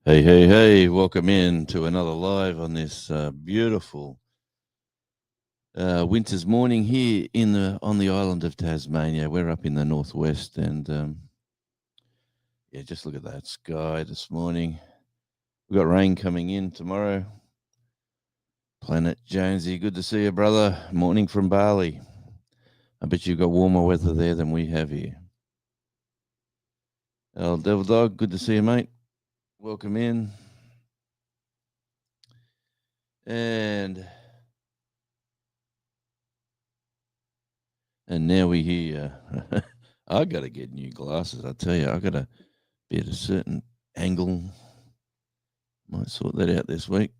Hey, hey, hey, welcome in to another live on this beautiful winter's morning here on the island of Tasmania. We're up in the northwest and yeah, just look at that sky this morning. We've got rain coming in tomorrow. Planet Jonesy, good to see you, brother. Morning from Bali. I bet you've got warmer weather there than we have here. El Devil Dog, good to see you, mate. Welcome in. And now we hear I got to get new glasses. I tell you, I got to be at a certain angle. Might sort that out this week.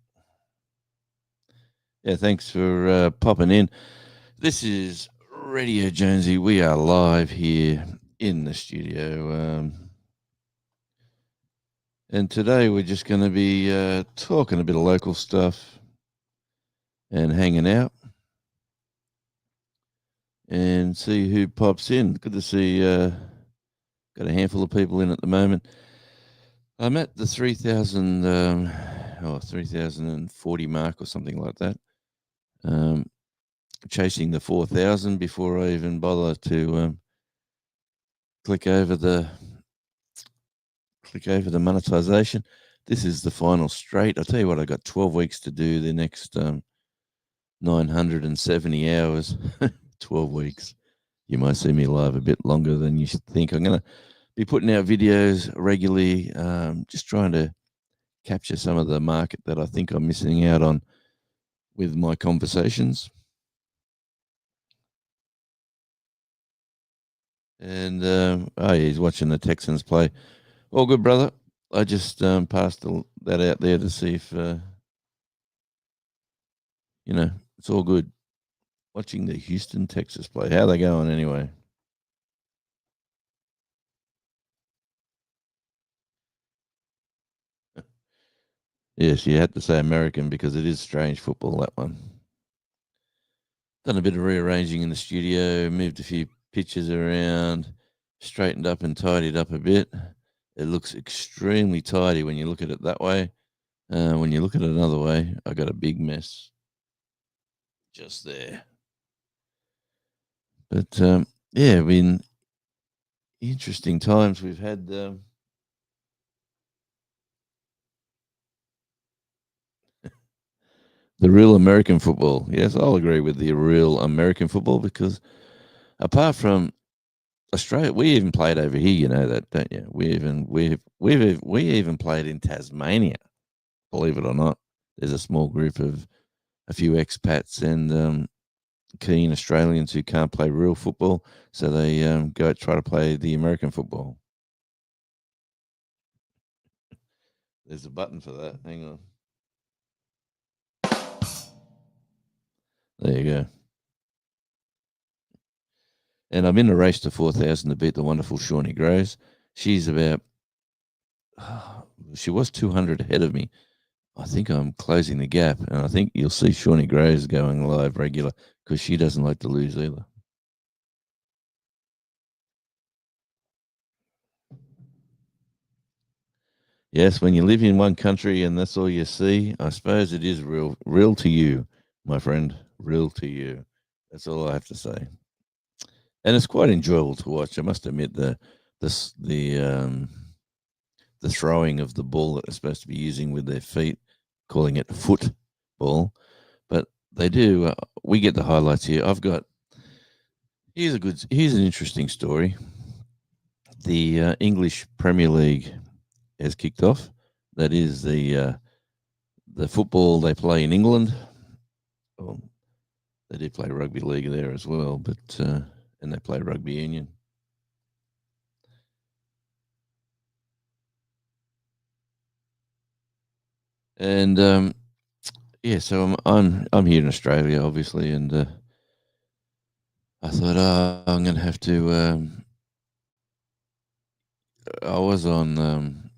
Yeah, thanks for popping in. This is Radio Jonesy. We are live here in the studio. And today we're just going to be talking a bit of local stuff and hanging out and see who pops in. Good to see, got a handful of people in at the moment. I'm at the 3,040 mark or something like that. Chasing the 4,000 before I even bother to click over the monetization. This is the final straight. I'll tell you what, I got 12 weeks to do the next 970 hours. 12 weeks. You might see me live a bit longer than you should think. I'm going to be putting out videos regularly, just trying to capture some of the market that I think I'm missing out on with my conversations. And oh, yeah, he's watching the Texans play. All good, brother. I just passed that out there to see if it's all good. Watching the Houston Texas play. How they going anyway? Yes, you had to say American because it is strange football, that one. Done a bit of rearranging in the studio, moved a few pictures around, straightened up and tidied up a bit. It looks extremely tidy when you look at it that way. When you look at it another way, I got a big mess just there. But yeah, been interesting times we've had. The real American football. Yes, I'll agree with the real American football because apart from Australia, we even played over here. You know that, don't you? We even played in Tasmania. Believe it or not, there's a small group of a few expats and keen Australians who can't play real football, so they go try to play the American football. There's a button for that. Hang on. There you go. And I'm in a race to 4,000 to beat the wonderful Shawnee Groves. She's about, she was 200 ahead of me. I think I'm closing the gap, and I think you'll see Shawnee Groves going live regular because she doesn't like to lose either. Yes, when you live in one country and that's all you see, I suppose it is real to you, my friend, real to you. That's all I have to say. And it's quite enjoyable to watch. I must admit the the throwing of the ball that they're supposed to be using with their feet, calling it football, but they do. We get the highlights here. I've got here's an interesting story. The English Premier League has kicked off. That is the football they play in England. Well, they do play rugby league there as well, but and they play rugby union. And yeah, so I'm here in Australia, obviously, and I thought, oh, I'm going to have to. I was on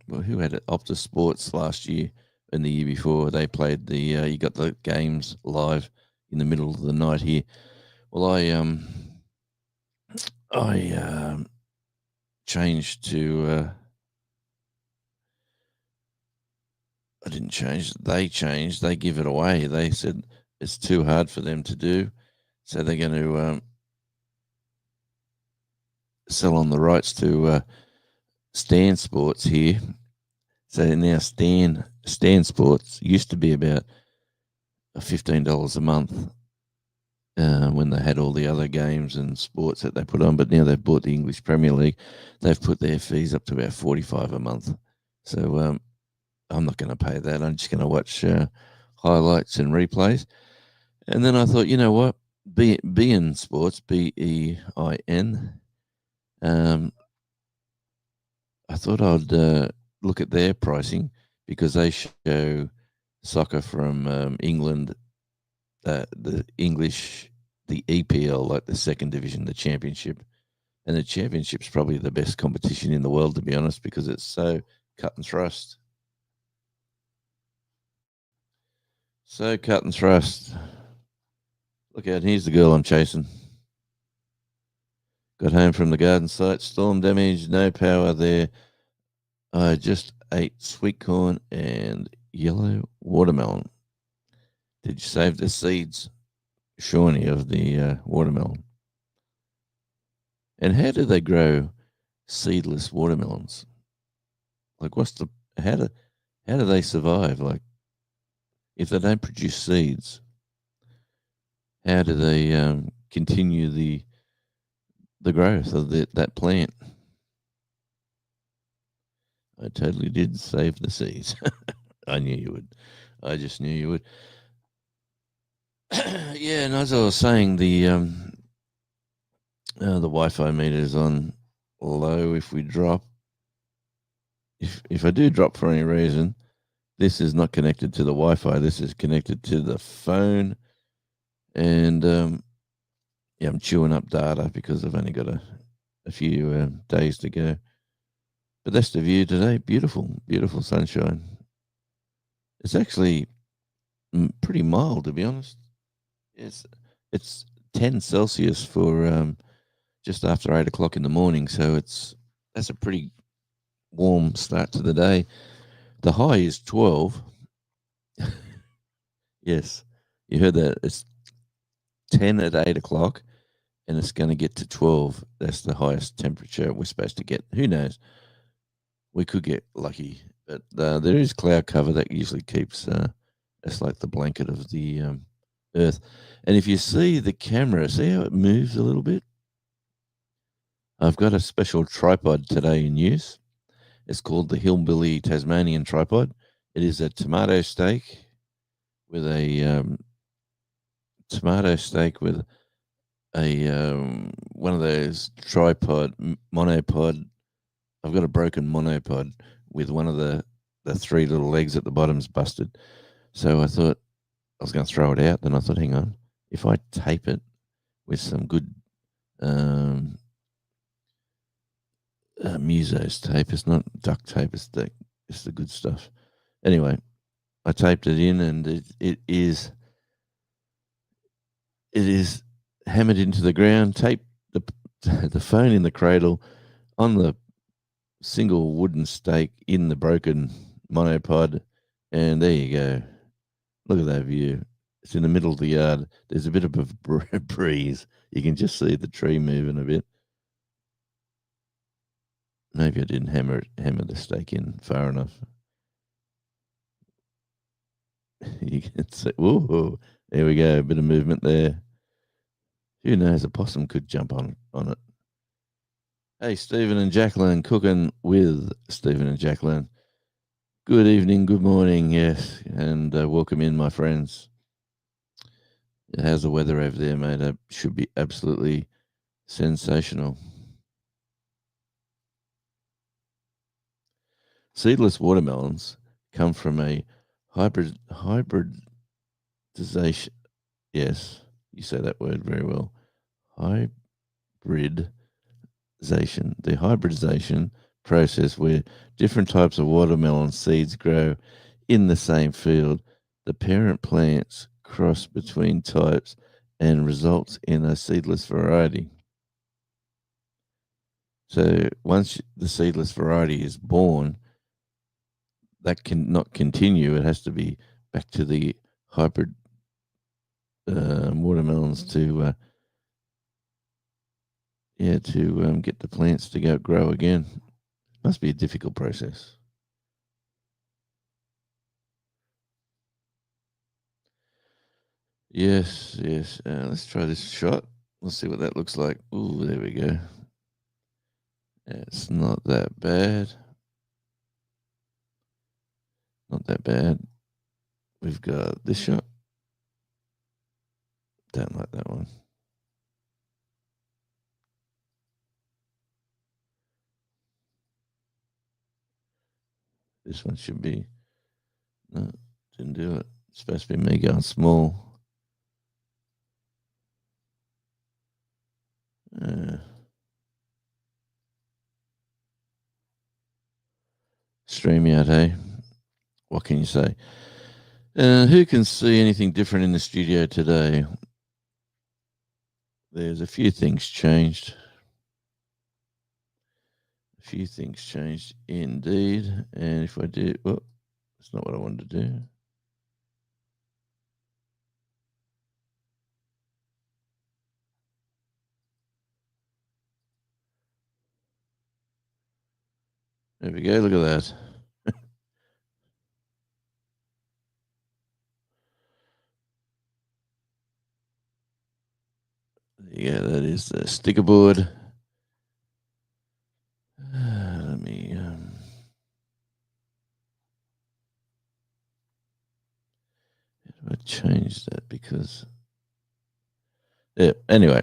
well, who had it? Optus Sports last year and the year before. They played the. You got the games live in the middle of the night here. Well, I changed to I didn't change. They changed. They give it away. They said it's too hard for them to do, so they're going to sell on the rights to Stan Sports here. So now Stan Sports used to be about $15 a month when they had all the other games and sports that they put on. But now they've bought the English Premier League. They've put their fees up to about 45 a month. So I'm not going to pay that. I'm just going to watch highlights and replays. And then I thought, you know what? Bein Sports, BEIN. I thought I'd look at their pricing because they show soccer from England, the EPL, like the second division, the championship. And the championship's probably the best competition in the world, to be honest, because it's so cut and thrust. So cut and thrust. Look out, here's the girl I'm chasing. Got home from the garden site, storm damage, no power there. I just ate sweet corn and yellow watermelon. Did you save the seeds, Shawnee, of the watermelon? And how do they grow seedless watermelons? Like, how do they survive? Like, if they don't produce seeds, how do they continue the growth of that plant? I totally did save the seeds. I knew you would. I just knew you would. Yeah, and as I was saying, the Wi-Fi meter is on low. If we drop, if I do drop for any reason, this is not connected to the Wi-Fi. This is connected to the phone, and yeah, I'm chewing up data because I've only got a few days to go. But that's the view today. Beautiful, beautiful sunshine. It's actually pretty mild, to be honest. It's 10 Celsius for just after 8 o'clock in the morning, so that's a pretty warm start to the day. The high is 12. Yes, you heard that. It's 10 at 8 o'clock, and it's going to get to 12. That's the highest temperature we're supposed to get. Who knows? We could get lucky, but there is cloud cover that usually keeps. It's like the blanket of the Earth. And if you see the camera, see how it moves a little bit. I've got a special tripod today in use. It's called the Hillbilly Tasmanian tripod. It is a tomato steak with a one of those monopod. I've got a broken monopod with one of the three little legs at the bottom's busted. So I thought I was going to throw it out. Then I thought, hang on, if I tape it with some good Muso's tape, it's not duct tape, it's the good stuff. Anyway, I taped it in, and it is hammered into the ground. Tape the the phone in the cradle on the single wooden stake in the broken monopod, and there you go. Look at that view. It's in the middle of the yard. There's a bit of a breeze. You can just see the tree moving a bit. Maybe I didn't hammer the stake in far enough. You can see. Whoa, there we go. A bit of movement there. Who knows? A possum could jump on it. Hey, Stephen and Jacqueline, cooking with Stephen and Jacqueline. Good evening, good morning, yes, and welcome in, my friends. How's the weather over there, mate? It should be absolutely sensational. Seedless watermelons come from a hybridization. Yes, you say that word very well. Hybridization. The hybridization process where different types of watermelon seeds grow in the same field. The parent plants cross between types and results in a seedless variety. So once the seedless variety is born, that can not continue. It has to be back to the hybrid watermelons to get the plants to go grow again. Must be a difficult process. Yes, yes. Let's try this shot. Let's see what that looks like. Ooh, there we go. It's not that bad. Not that bad. We've got this shot. Don't like that one. This one should be. No, didn't do it. It's supposed to be me going small. Stream out, hey? What can you say? Who can see anything different in the studio today? There's a few things changed. A few things changed indeed. And if I do, well, that's not what I wanted to do. There we go. Look at that. Yeah, that is the sticker board. Let me. How do I change that? Because. Yeah, anyway,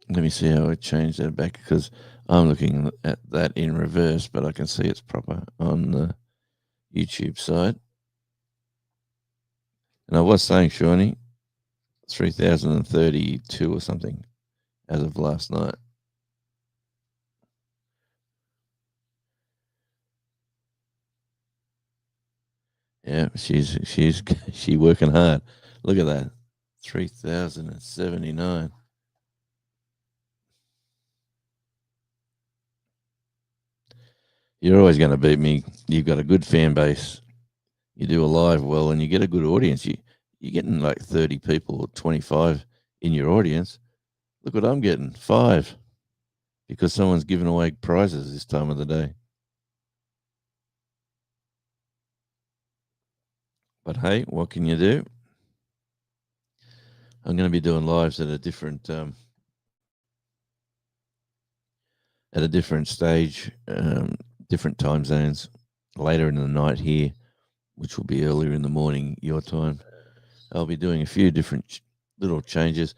let me see how I change that back because I'm looking at that in reverse, but I can see it's proper on the YouTube side. And I was saying, Shawnee, 3,032 or something as of last night. Yeah, she working hard. Look at that, 3,079. You're always going to beat me. You've got a good fan base. You do a live well, and you get a good audience. You're getting like 30 people or 25 in your audience. Look what I'm getting, 5, because someone's giving away prizes this time of the day. But hey, what can you do? I'm going to be doing lives at a different stage, different time zones later in the night here, which will be earlier in the morning your time. I'll be doing a few different little changes,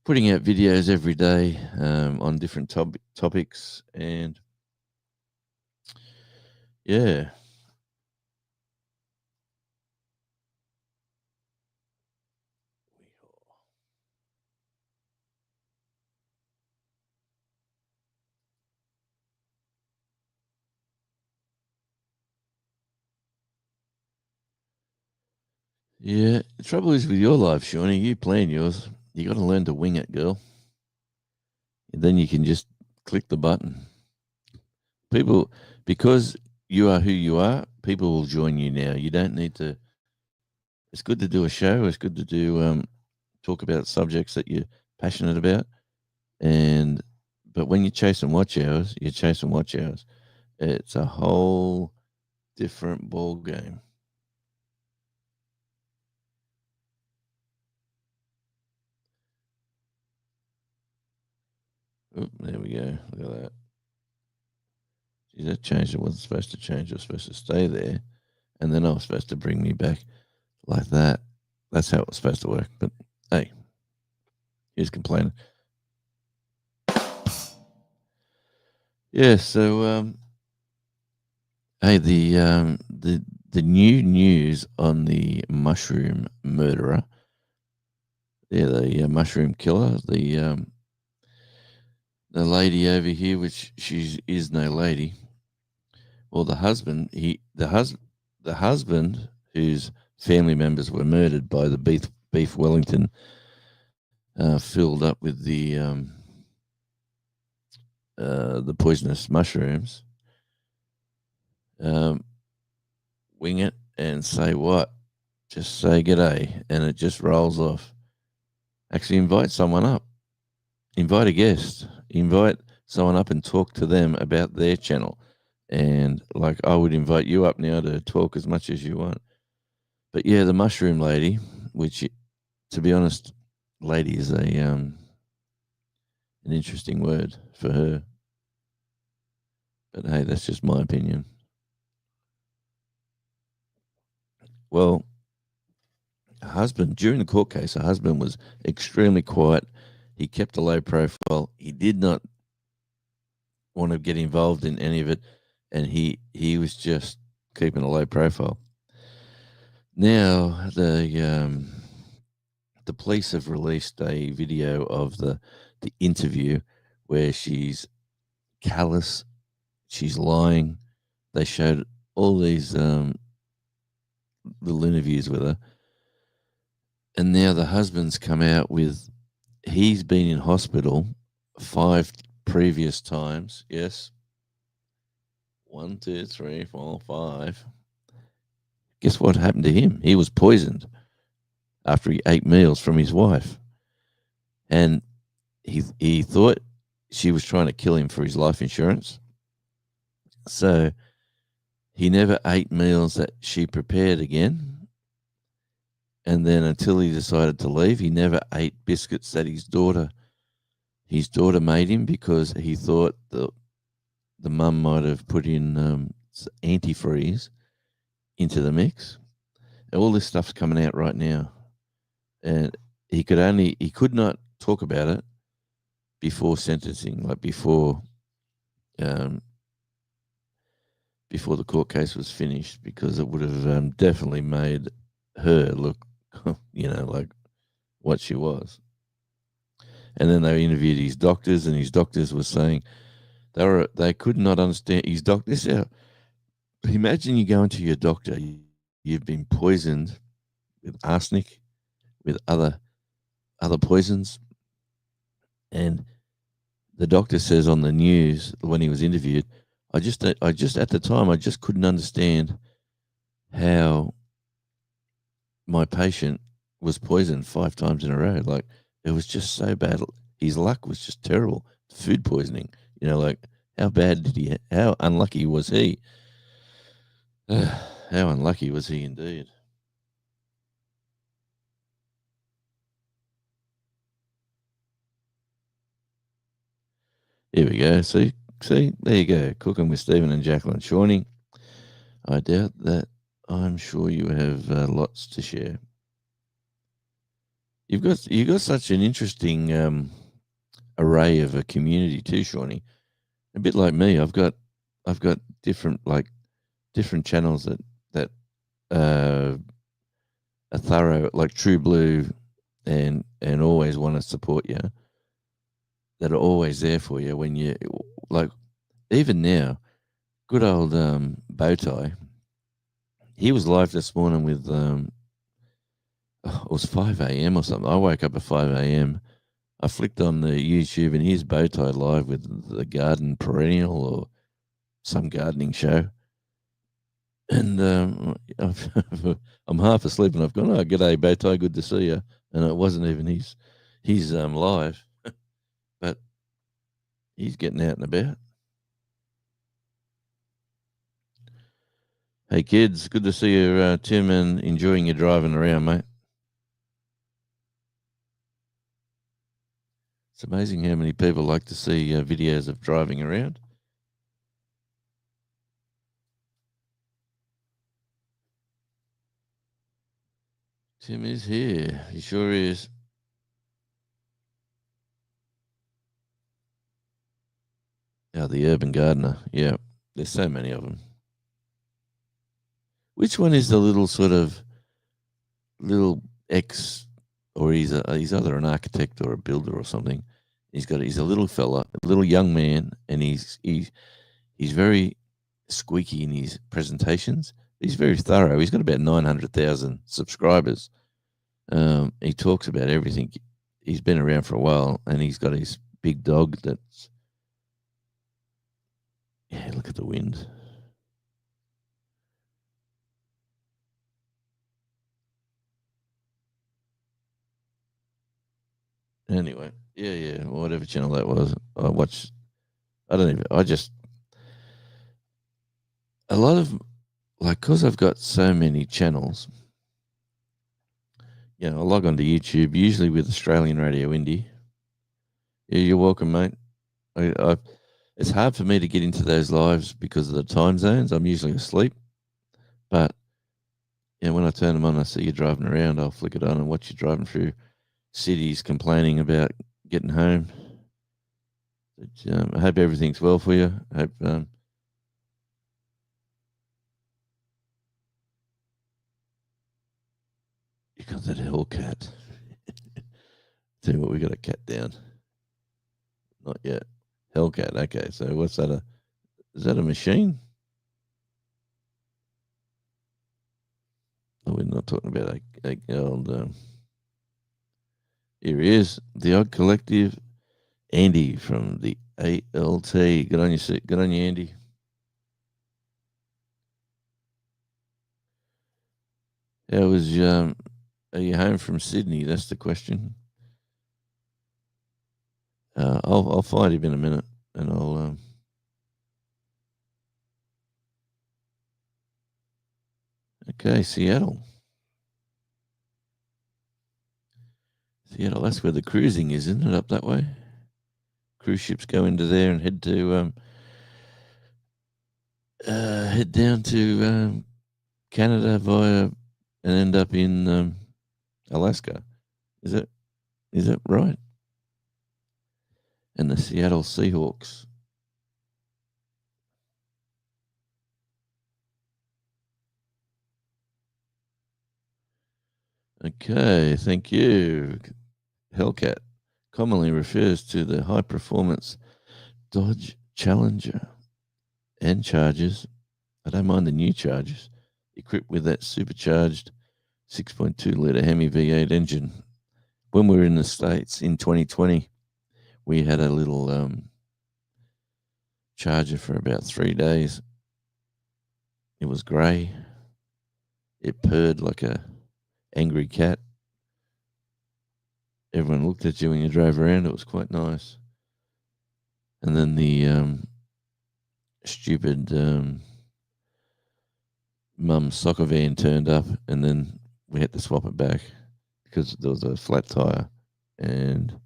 putting out videos every day on different topics, and yeah. Yeah, the trouble is with your life, Shawnee, you plan yours. You got to learn to wing it, girl. And then you can just click the button. People, because you are who you are, people will join you now. You don't need to. It's good to do a show. It's good to do talk about subjects that you're passionate about. And but when you're chasing watch hours, you're chasing watch hours. It's a whole different ball game. Oop, there we go. Look at that. See, that changed. It wasn't supposed to change. It was supposed to stay there. And then I was supposed to bring me back like that. That's how it was supposed to work. But hey, he's complaining. Yeah, so hey, the new news on the mushroom murderer, yeah, the mushroom killer, the lady over here, which she is no lady. Well, the husband, the husband whose family members were murdered by the beef Wellington, filled up with the poisonous mushrooms. Um, wing it and say what? Just say g'day, and it just rolls off. Actually, invite someone up. Invite a guest. Invite someone up and talk to them about their channel. And like I would invite you up now to talk as much as you want. But yeah, the mushroom lady, which to be honest, lady is a an interesting word for her. But hey, that's just my opinion. Well, her husband, during the court case, her husband was extremely quiet. He kept a low profile. He did not want to get involved in any of it, and he was just keeping a low profile. Now the police have released a video of the interview where she's callous, she's lying. They showed all these little interviews with her, and now the husband's come out with he's been in hospital 5 previous times. Yes, 1, 2, 3, 4, 5. Guess what happened to him? He was poisoned after he ate meals from his wife, and he thought she was trying to kill him for his life insurance. So he never ate meals that she prepared again. And then until he decided to leave, he never ate biscuits that his daughter made him because he thought the mum might have put in antifreeze into the mix. And all this stuff's coming out right now, and he could not talk about it before sentencing, like um, before the court case was finished, because it would have definitely made her look, like what she was. And then they interviewed his doctors, and his doctors were saying they could not understand his doctor. Imagine you go into your doctor, you've been poisoned with arsenic, with other poisons, and the doctor says on the news when he was interviewed, I just at the time I just couldn't understand how my patient was poisoned 5 times in a row. Like, it was just so bad. His luck was just terrible. Food poisoning. Like, how bad how unlucky was he? How unlucky was he indeed? Here we go. See, there you go. Cooking with Stephen and Jacqueline Shawnee. I doubt that. I'm sure you have lots to share. You've got such an interesting array of a community too, Shawnee. A bit like me, I've got different channels that uh, are thorough, like True Blue, and always want to support you. That are always there for you when you like. Even now, good old Bowtie. He was live this morning with it was 5 a.m. or something. I woke up at 5 a.m. I flicked on the YouTube and here's Bowtie live with the Garden Perennial or some gardening show. And I'm half asleep and I've gone, oh, g'day, Bowtie, good to see you. And it wasn't even his live, but he's getting out and about. Hey, kids, good to see you, Tim, and enjoying your driving around, mate. It's amazing how many people like to see videos of driving around. Tim is here. He sure is. Oh, the urban gardener. Yeah, there's so many of them. Which one is the little ex, or he's either an architect or a builder or something. He's a little fella, a little young man, and he's very squeaky in his presentations. He's very thorough. He's got about 900,000 subscribers. He talks about everything. He's been around for a while, and he's got his big dog that's, yeah, look at the wind. Anyway, yeah, whatever channel that was, I watched. I don't even. I just a lot of like because I've got so many channels. I log on to YouTube usually with Australian Radio Indie. Yeah, you're welcome, mate. I it's hard for me to get into those lives because of the time zones. I'm usually asleep, but when I turn them on, I see you driving around. I'll flick it on and watch you driving through cities, complaining about getting home. But, I hope everything's well for you. I hope you got that Hellcat. Tell you what, we got a cat down. Not yet. Hellcat. Okay, so what's that? Is that a machine? Oh, we're not talking about a old. Here he is, the Odd Collective, Andy from the ALT. Good on you, good on you, Andy. How was Are you home from Sydney? That's the question. I'll find him in a minute, and I'll. Okay, Seattle. Seattle. That's where the cruising is, isn't it? Up that way. Cruise ships go into there and head down to Canada via and end up in Alaska. Is it right? And the Seattle Seahawks. Okay, thank you. Hellcat commonly refers to the high performance Dodge Challenger and Chargers. I don't mind the new Chargers, equipped with that supercharged 6.2 litre Hemi V8 engine. When we were in the States in 2020, we had a little Charger for about 3 days. It was grey. It purred like a angry cat. Everyone looked at you when you drove around. It was quite nice. And then the stupid mum's soccer van turned up, and then we had to swap it back because there was a flat tire. And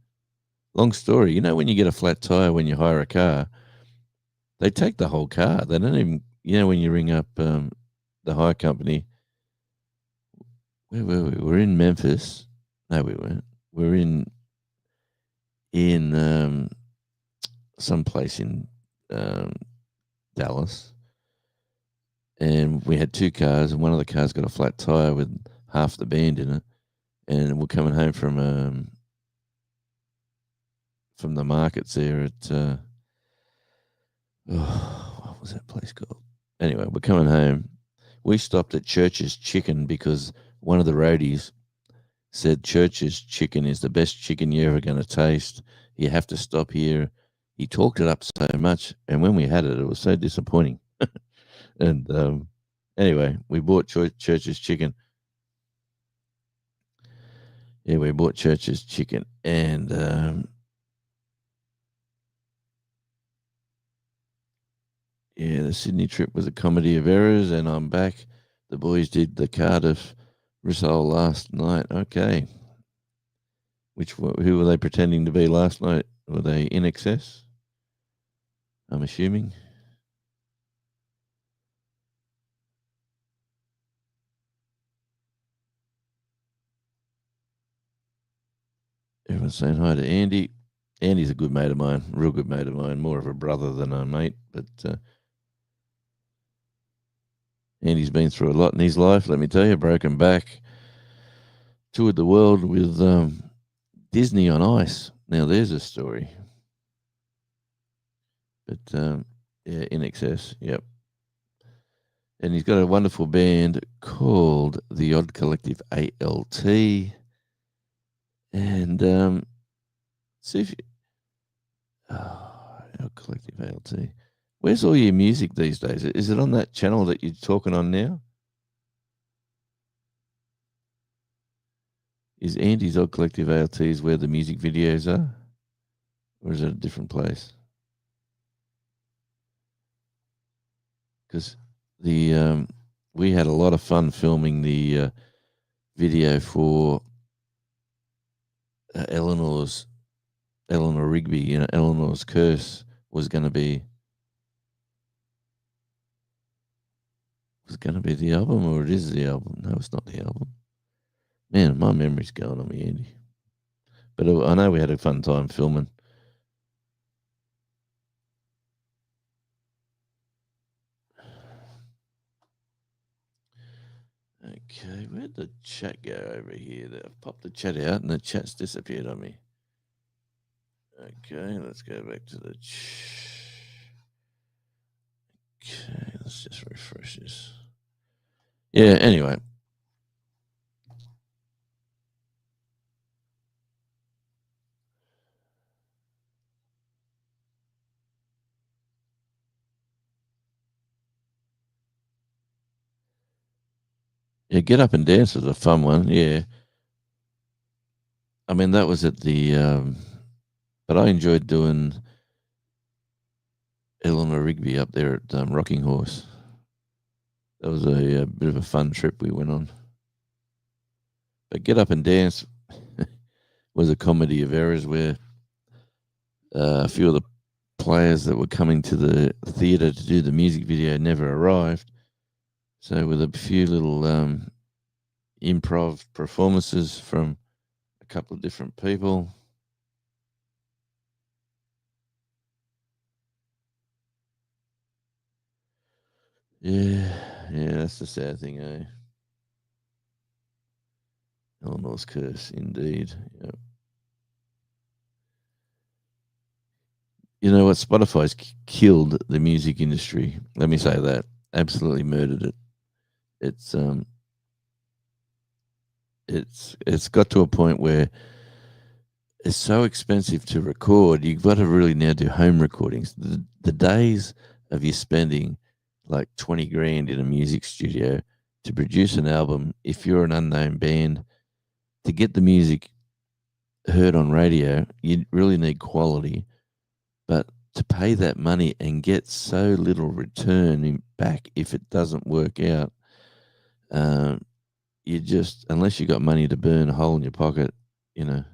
long story, when you get a flat tire when you hire a car, they take the whole car. They don't even, when you ring up the hire company. Where were we? We're in Memphis. No, we weren't. We're in some place in Dallas, and we had two cars, and one of the cars got a flat tire with half the band in it, and we're coming home from the markets there at what was that place called? Anyway, we're coming home. We stopped at Church's Chicken because one of the roadies said Church's Chicken is the best chicken you're ever going to taste. You have to stop here. He talked it up so much, and when we had it, it was so disappointing. And anyway, we bought Church's Chicken. Yeah, we bought Church's Chicken, and the Sydney trip was a comedy of errors, and I'm back. The boys did the Cardiff Rissole last night. Okay. Who were they pretending to be last night? Were they in excess? I'm assuming. Everyone's saying hi to Andy. Andy's a good mate of mine, real good mate of mine, more of a brother than a mate. But Andy's been through a lot in his life, let me tell you. Broken back, toured the world with Disney on ice. Now there's a story. But in excess, yep. And he's got a wonderful band called the Odd Collective ALT. And see if you, Odd Collective ALT. Where's all your music these days? Is it on that channel that you're talking on now? Is Andy's Odd Collective ALTs where the music videos are? Or is it a different place? Because we had a lot of fun filming the video for Eleanor's Eleanor Rigby. You know, Eleanor's Curse was going to be the album, or it is the album. No, it's not the album. Man, my memory's going on me, Andy. But I know we had a fun time filming. Okay, where'd the chat go over here? I've popped the chat out and the chat's disappeared on me. Okay, let's go back to the Okay, let's just refresh this. Yeah, anyway. Yeah, Get Up and Dance was a fun one, yeah. I mean, that was at the but I enjoyed doing Eleanor Rigby up there at Rocking Horse. That was a bit of a fun trip we went on. But Get Up and Dance was a comedy of errors where a few of the players that were coming to the theatre to do the music video never arrived. So with a few little improv performances from a couple of different people. Yeah, that's the sad thing, eh? Eleanor's Curse, indeed. Yep. You know what? Spotify's killed the music industry. Let me say that. Absolutely murdered it. It's got to a point where it's so expensive to record. You've got to really now do home recordings. The days of you spending like 20 grand in a music studio to produce an album, if you're an unknown band, to get the music heard on radio, you really need quality. But to pay that money and get so little return back if it doesn't work out, um, you just, unless you got money to burn a hole in your pocket, you know.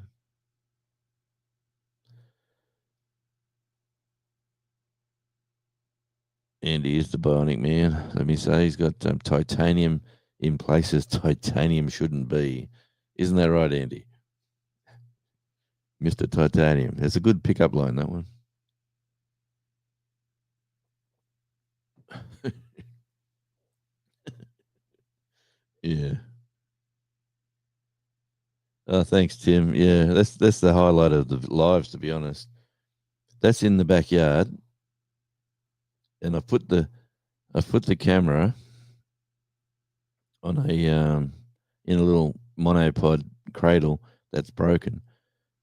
Andy is the bionic man. Let me say, he's got titanium in places titanium shouldn't be. Isn't that right, Andy? Mr. Titanium. It's a good pickup line, that one. Yeah. Oh, thanks, Tim. Yeah, that's the highlight of the lives, to be honest. That's in the backyard, and I put the camera on a in a little monopod cradle that's broken,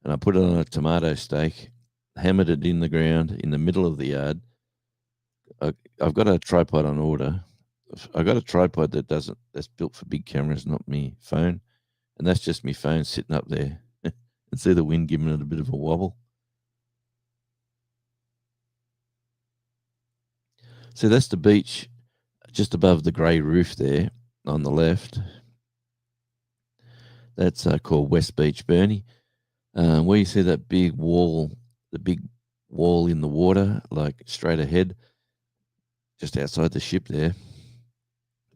and I put it on a tomato stake, hammered it in the ground in the middle of the yard. I've got a tripod on order. I got a tripod that's built for big cameras, not me phone, and that's just me phone sitting up there. And see the wind giving it a bit of a wobble. So that's the beach just above the grey roof there on the left. That's called West Beach, Bernie. Where you see that big wall, the big wall in the water, like straight ahead, just outside the ship there.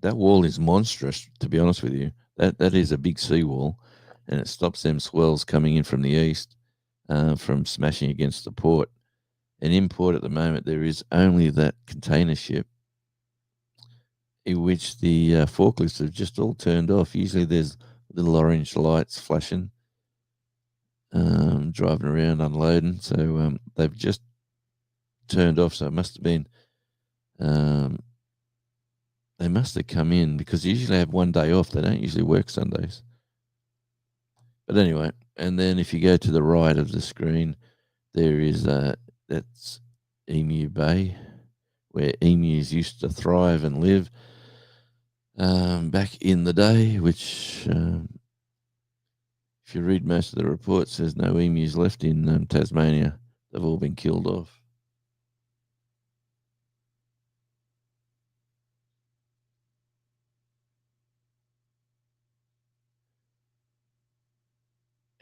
That wall is monstrous, to be honest with you. That is a big seawall, and it stops them swells coming in from the east from smashing against the port. And in port at the moment, there is only that container ship in which the forklifts have just all turned off. Usually there's little orange lights flashing, driving around unloading. So they've just turned off. So it must have been, they must have come in because they usually have one day off. They don't usually work Sundays. But anyway, and then if you go to the right of the screen, there is that's Emu Bay, where emus used to thrive and live back in the day, which If you read most of the reports, there's no emus left in Tasmania. They've all been killed off.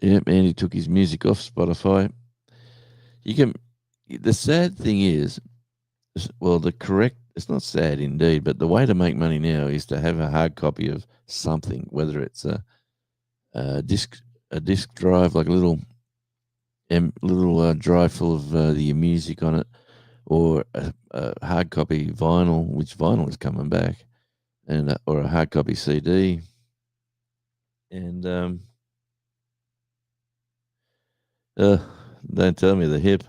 Yep, Andy took his music off Spotify. You can. The sad thing is, well, the correct. It's not sad indeed, but the way to make money now is to have a hard copy of something, whether it's a disc a disc drive, like a little drive full of your music on it, or a hard copy vinyl, which vinyl is coming back, and or a hard copy CD. And uh, don't tell me the hip.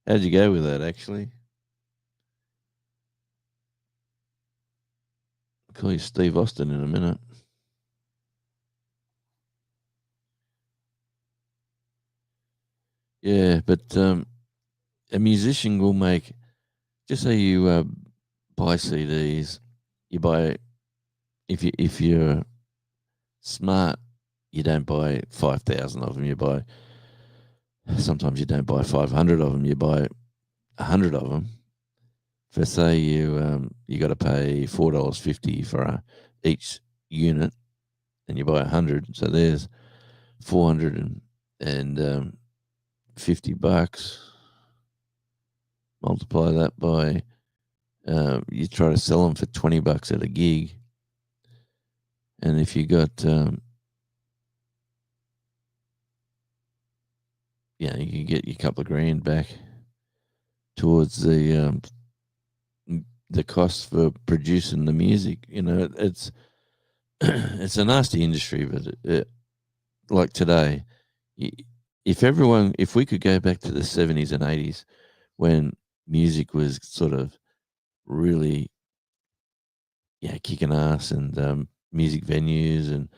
How'd you go with that? Actually, I'll call you Steve Austin in a minute. Yeah, but a musician will make. Just say you buy CDs. You buy if you're smart, you don't buy 5,000 of them. You buy sometimes you don't buy 500 of them. You buy 100 of them. For say you got to pay $4.50 for each unit, and you buy 100. So there's 450 bucks. Multiply that by you try to sell them for 20 bucks at a gig, and if you got you can get your couple of grand back towards the cost for producing the music. You know, it's it's a nasty industry, but like today, if we could go back to the 70s and 80s when music was sort of really kicking ass, and music venues, and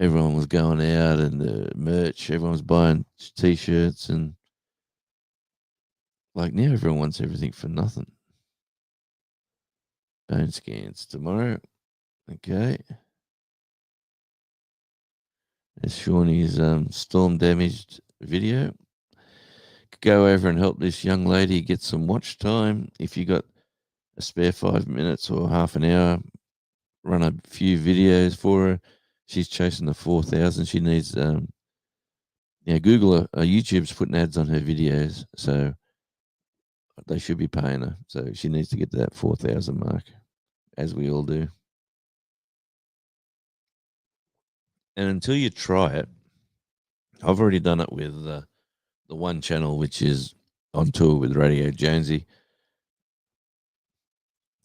everyone was going out, and the merch, everyone was buying t-shirts, and like now everyone wants everything for nothing. Bone scans tomorrow. Okay. There's Shawnee's storm damaged video. Could go over and help this young lady get some watch time. If you got a spare 5 minutes or half an hour, run a few videos for her. She's chasing the 4,000. She needs Google YouTube's putting ads on her videos, so they should be paying her. So she needs to get to that 4,000 mark, as we all do. And until you try it, I've already done it with the one channel, which is on tour with Radio Jonesy.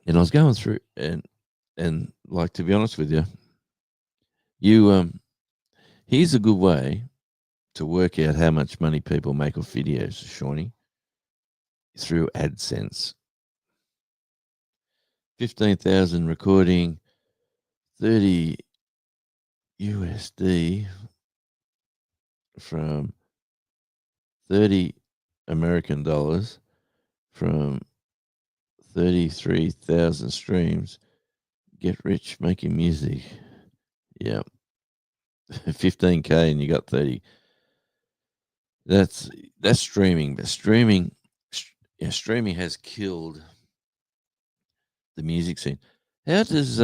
And I was going through, and like, to be honest with you, here's a good way to work out how much money people make off videos, Shawnee, through AdSense. 15,000 recording, 30 USD from 30 American dollars from 33,000 streams. Get rich making music. Yeah. 15K and you got 30. That's streaming, but streaming has killed the music scene. How does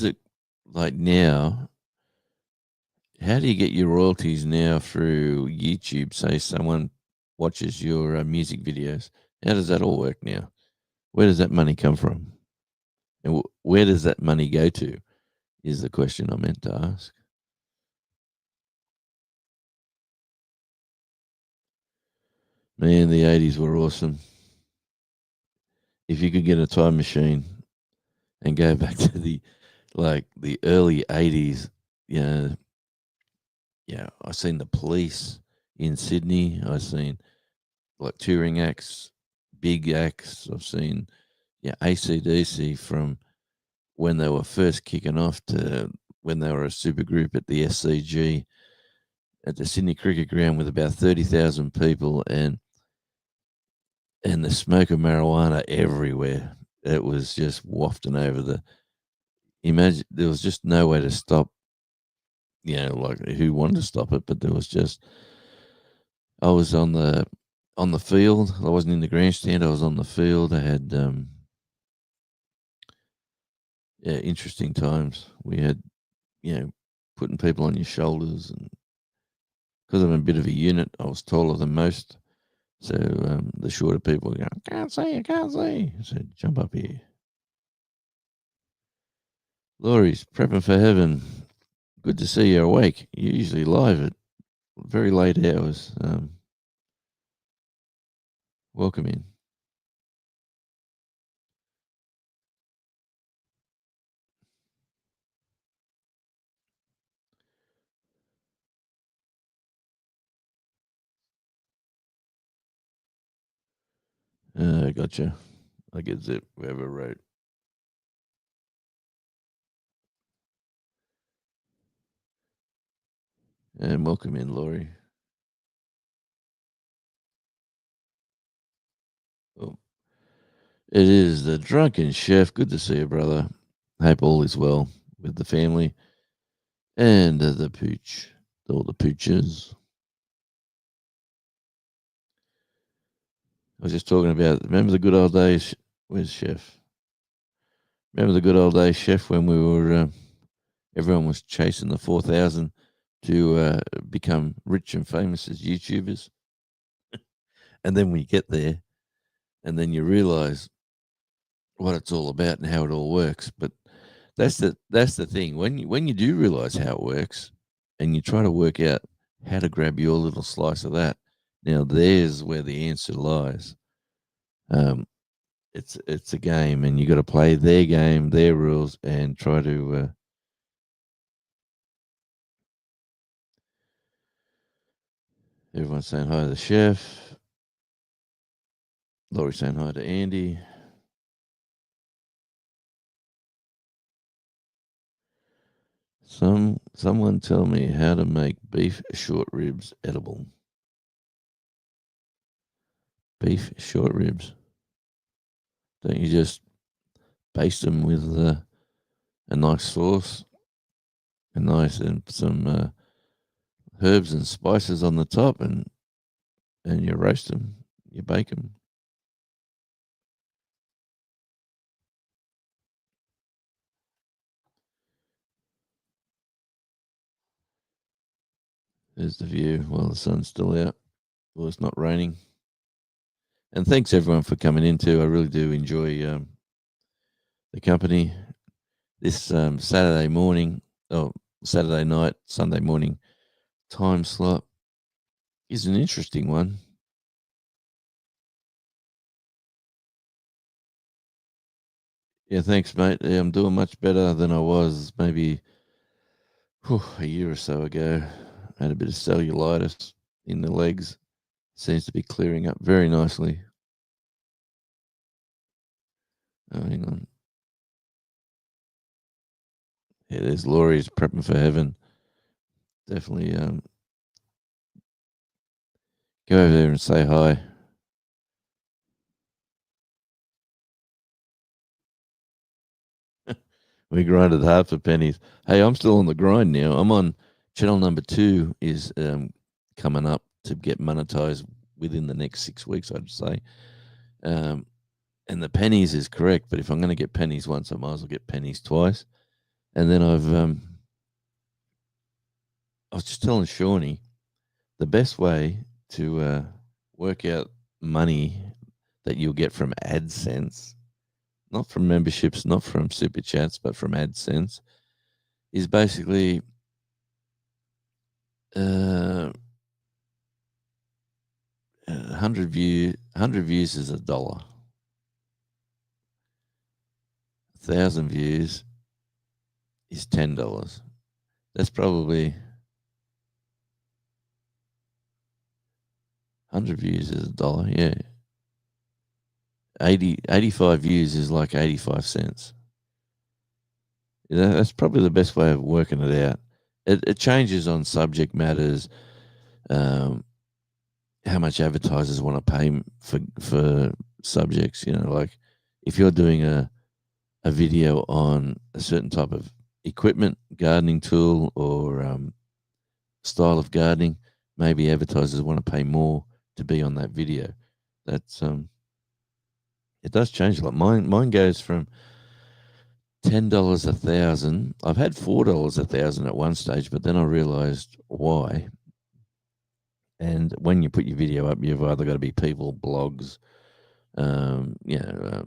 it, like, now? How do you get your royalties now through YouTube? Say someone watches your music videos. How does that all work now? Where does that money come from? And where does that money go to? Is the question I meant to ask. Man, the 80s were awesome. If you could get a time machine and go back to the early 80s, yeah, yeah, I've seen the Police in Sydney. I've seen like touring acts, big acts. I've seen AC/DC from when they were first kicking off to when they were a super group at the SCG at the Sydney Cricket Ground with about 30,000 people, and the smoke of marijuana everywhere. It was just wafting over the. Imagine there was just no way to stop like who wanted to stop it, but there was just I was on the field. I wasn't in the grandstand. I was on the field. I had yeah, interesting times. We had putting people on your shoulders, and because I'm a bit of a unit, I was taller than most. So the shorter people were going, can't see, I can't see. I said, jump up here. Laurie's prepping for heaven. Good to see you awake. You're usually live at very late hours. Welcome in. Gotcha. I get it. Whoever wrote. And welcome in, Laurie. Oh, it is the drunken chef. Good to see you, brother. Hope all is well with the family and the pooch, all the pooches. I was just talking about. Remember the good old days? Where's chef? Remember the good old days, chef, when we were everyone was chasing the 4,000 to become rich and famous as YouTubers, and then we get there, and then you realize what it's all about and how it all works. But that's the thing. When you do realize how it works, and you try to work out how to grab your little slice of that, now there's where the answer lies. Um, it's a game, and you got to play their game, their rules, and try to. Everyone's saying hi to the chef. Laurie saying hi to Andy. Someone tell me how to make beef short ribs edible. Beef short ribs. Don't you just baste them with a nice sauce, and some herbs and spices on the top, and you roast them, you bake them. There's the view while the sun's still out. Well, it's not raining. And thanks everyone for coming in too. I really do enjoy the company. This Saturday morning, oh, Saturday night, Sunday morning time slot is an interesting one. Yeah, thanks, mate. Yeah, I'm doing much better than I was maybe a year or so ago. I had a bit of cellulitis in the legs. Seems to be clearing up very nicely. Oh, hang on. Yeah, there's Laurie's prepping for heaven. Definitely go over there and say hi. We grinded hard for pennies. Hey, I'm still on the grind now. I'm on channel number 2 is coming up to get monetized within the next 6 weeks, I'd say. Um, and the pennies is correct, but if I'm going to get pennies once, I might as well get pennies twice. And then I was just telling Shawnee the best way to work out money that you'll get from AdSense, not from memberships, not from super chats, but from AdSense, is basically uh, 100 views is $1. 1,000 views is $10. That's probably 100 views is $1. Yeah, 85 views is like 85 cents. That's probably the best way of working it out. It changes on subject matters, um, how much advertisers want to pay for subjects. Like if you're doing a video on a certain type of equipment, gardening tool, or style of gardening, maybe advertisers want to pay more to be on that video. That's it does change a lot. Mine goes from $10 a thousand. I've had $4 a thousand at one stage, but then I realized why. And when you put your video up, you've either got to be people, blogs, you know,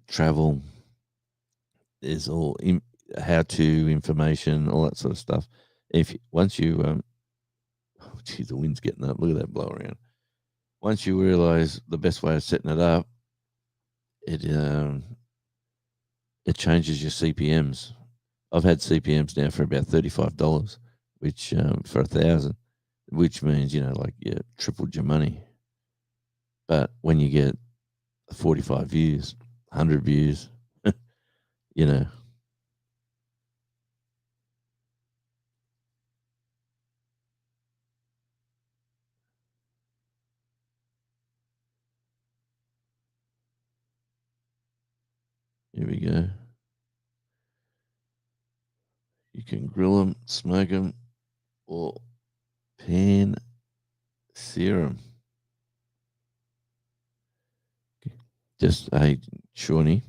travel. There's all how to information, all that sort of stuff. If once you, oh, gee, the wind's getting up. Look at that blow around. Once you realize the best way of setting it up, it it changes your CPMs. I've had CPMs now for about $35, which for 1,000, which means like you tripled your money. But when you get 45 views, 100 views, you know, here we go. You can grill them, smoke them, or pan sear them. Just, hey, Shawnee,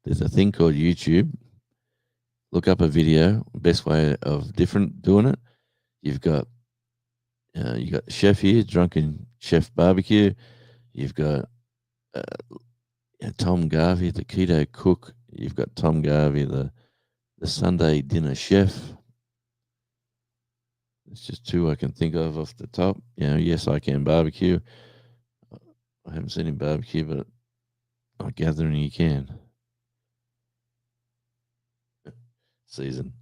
there's a thing called YouTube. Look up a video. Best way of doing it. You've got you got Chef here, Drunken Chef Barbecue. You've got Tom Garvey, the Keto Cook. You've got Tom Garvey, the Sunday Dinner Chef. It's just two I can think of off the top. Yes, I Can Barbecue. I haven't seen him barbecue, but I'm gathering he can. Season.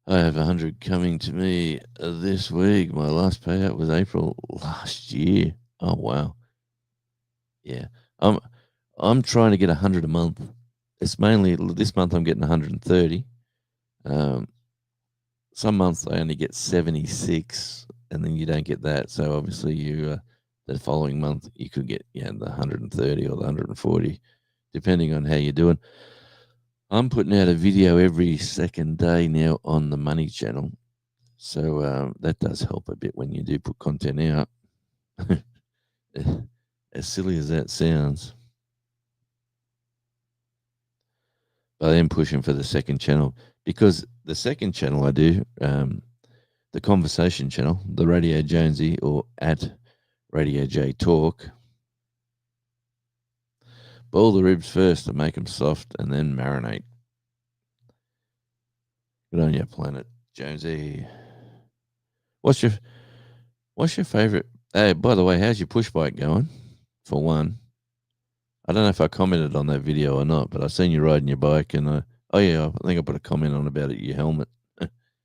I have 100 coming to me this week. My last payout was April last year. Oh wow. Yeah. I'm trying to get 100 a month. It's mainly this month I'm getting 130. Some months I only get 76, and then you don't get that. So obviously the following month you could get the 130 or the 140, depending on how you're doing. I'm putting out a video every second day now on the Money Channel, so that does help a bit when you do put content out. As silly as that sounds. But I am pushing for the second channel, because the second channel I do, the conversation channel, the Radio Jonesy, or at Radio J Talk, boil the ribs first to make them soft and then marinate. Good on you, Planet Jonesy. What's your favorite? Hey, by the way, how's your push bike going? For one, I don't know if I commented on that video or not, but I seen you riding your bike, and I think I put a comment on about it. Your helmet.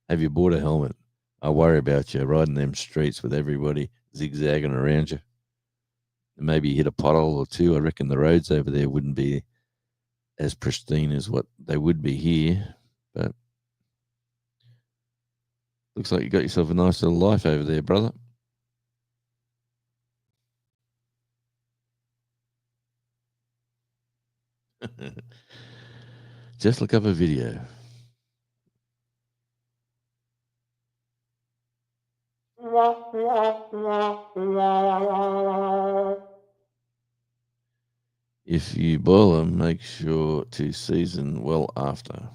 Have you bought a helmet? I worry about you riding them streets with everybody zigzagging around you. Maybe you hit a pothole or two. I reckon the roads over there wouldn't be as pristine as what they would be here, but looks like you got yourself a nice little life over there, brother. Just look up a video. If you boil them, make sure to season well after.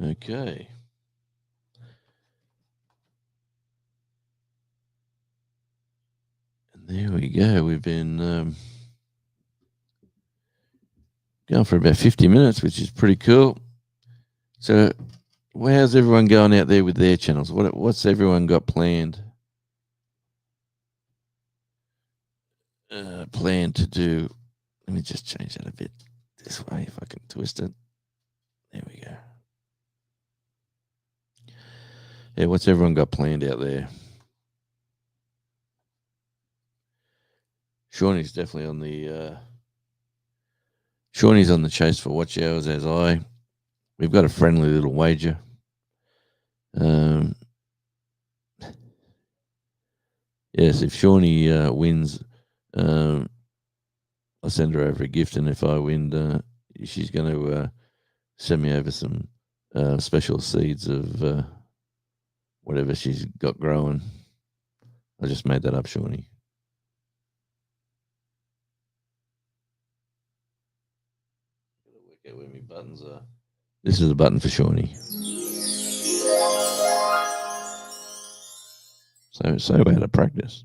Okay. And there we go. We've been going for about 50 minutes, which is pretty cool. So, how's everyone going out there with their channels? What's everyone got planned? Plan to do. Let me just change that a bit this way if I can twist it. There we go. Yeah, what's everyone got planned out there? Shawnee's definitely on the Shawnee's on the chase for watch hours, as I. We've got a friendly little wager. Yeah, Yes, if Shawnee wins, um, I'll send her over a gift, and if I win, she's going to send me over some special seeds of whatever she's got growing. I just made that up, Shawnee. Gotta work out where my buttons are. This is a button for Shawnee. So out of practice.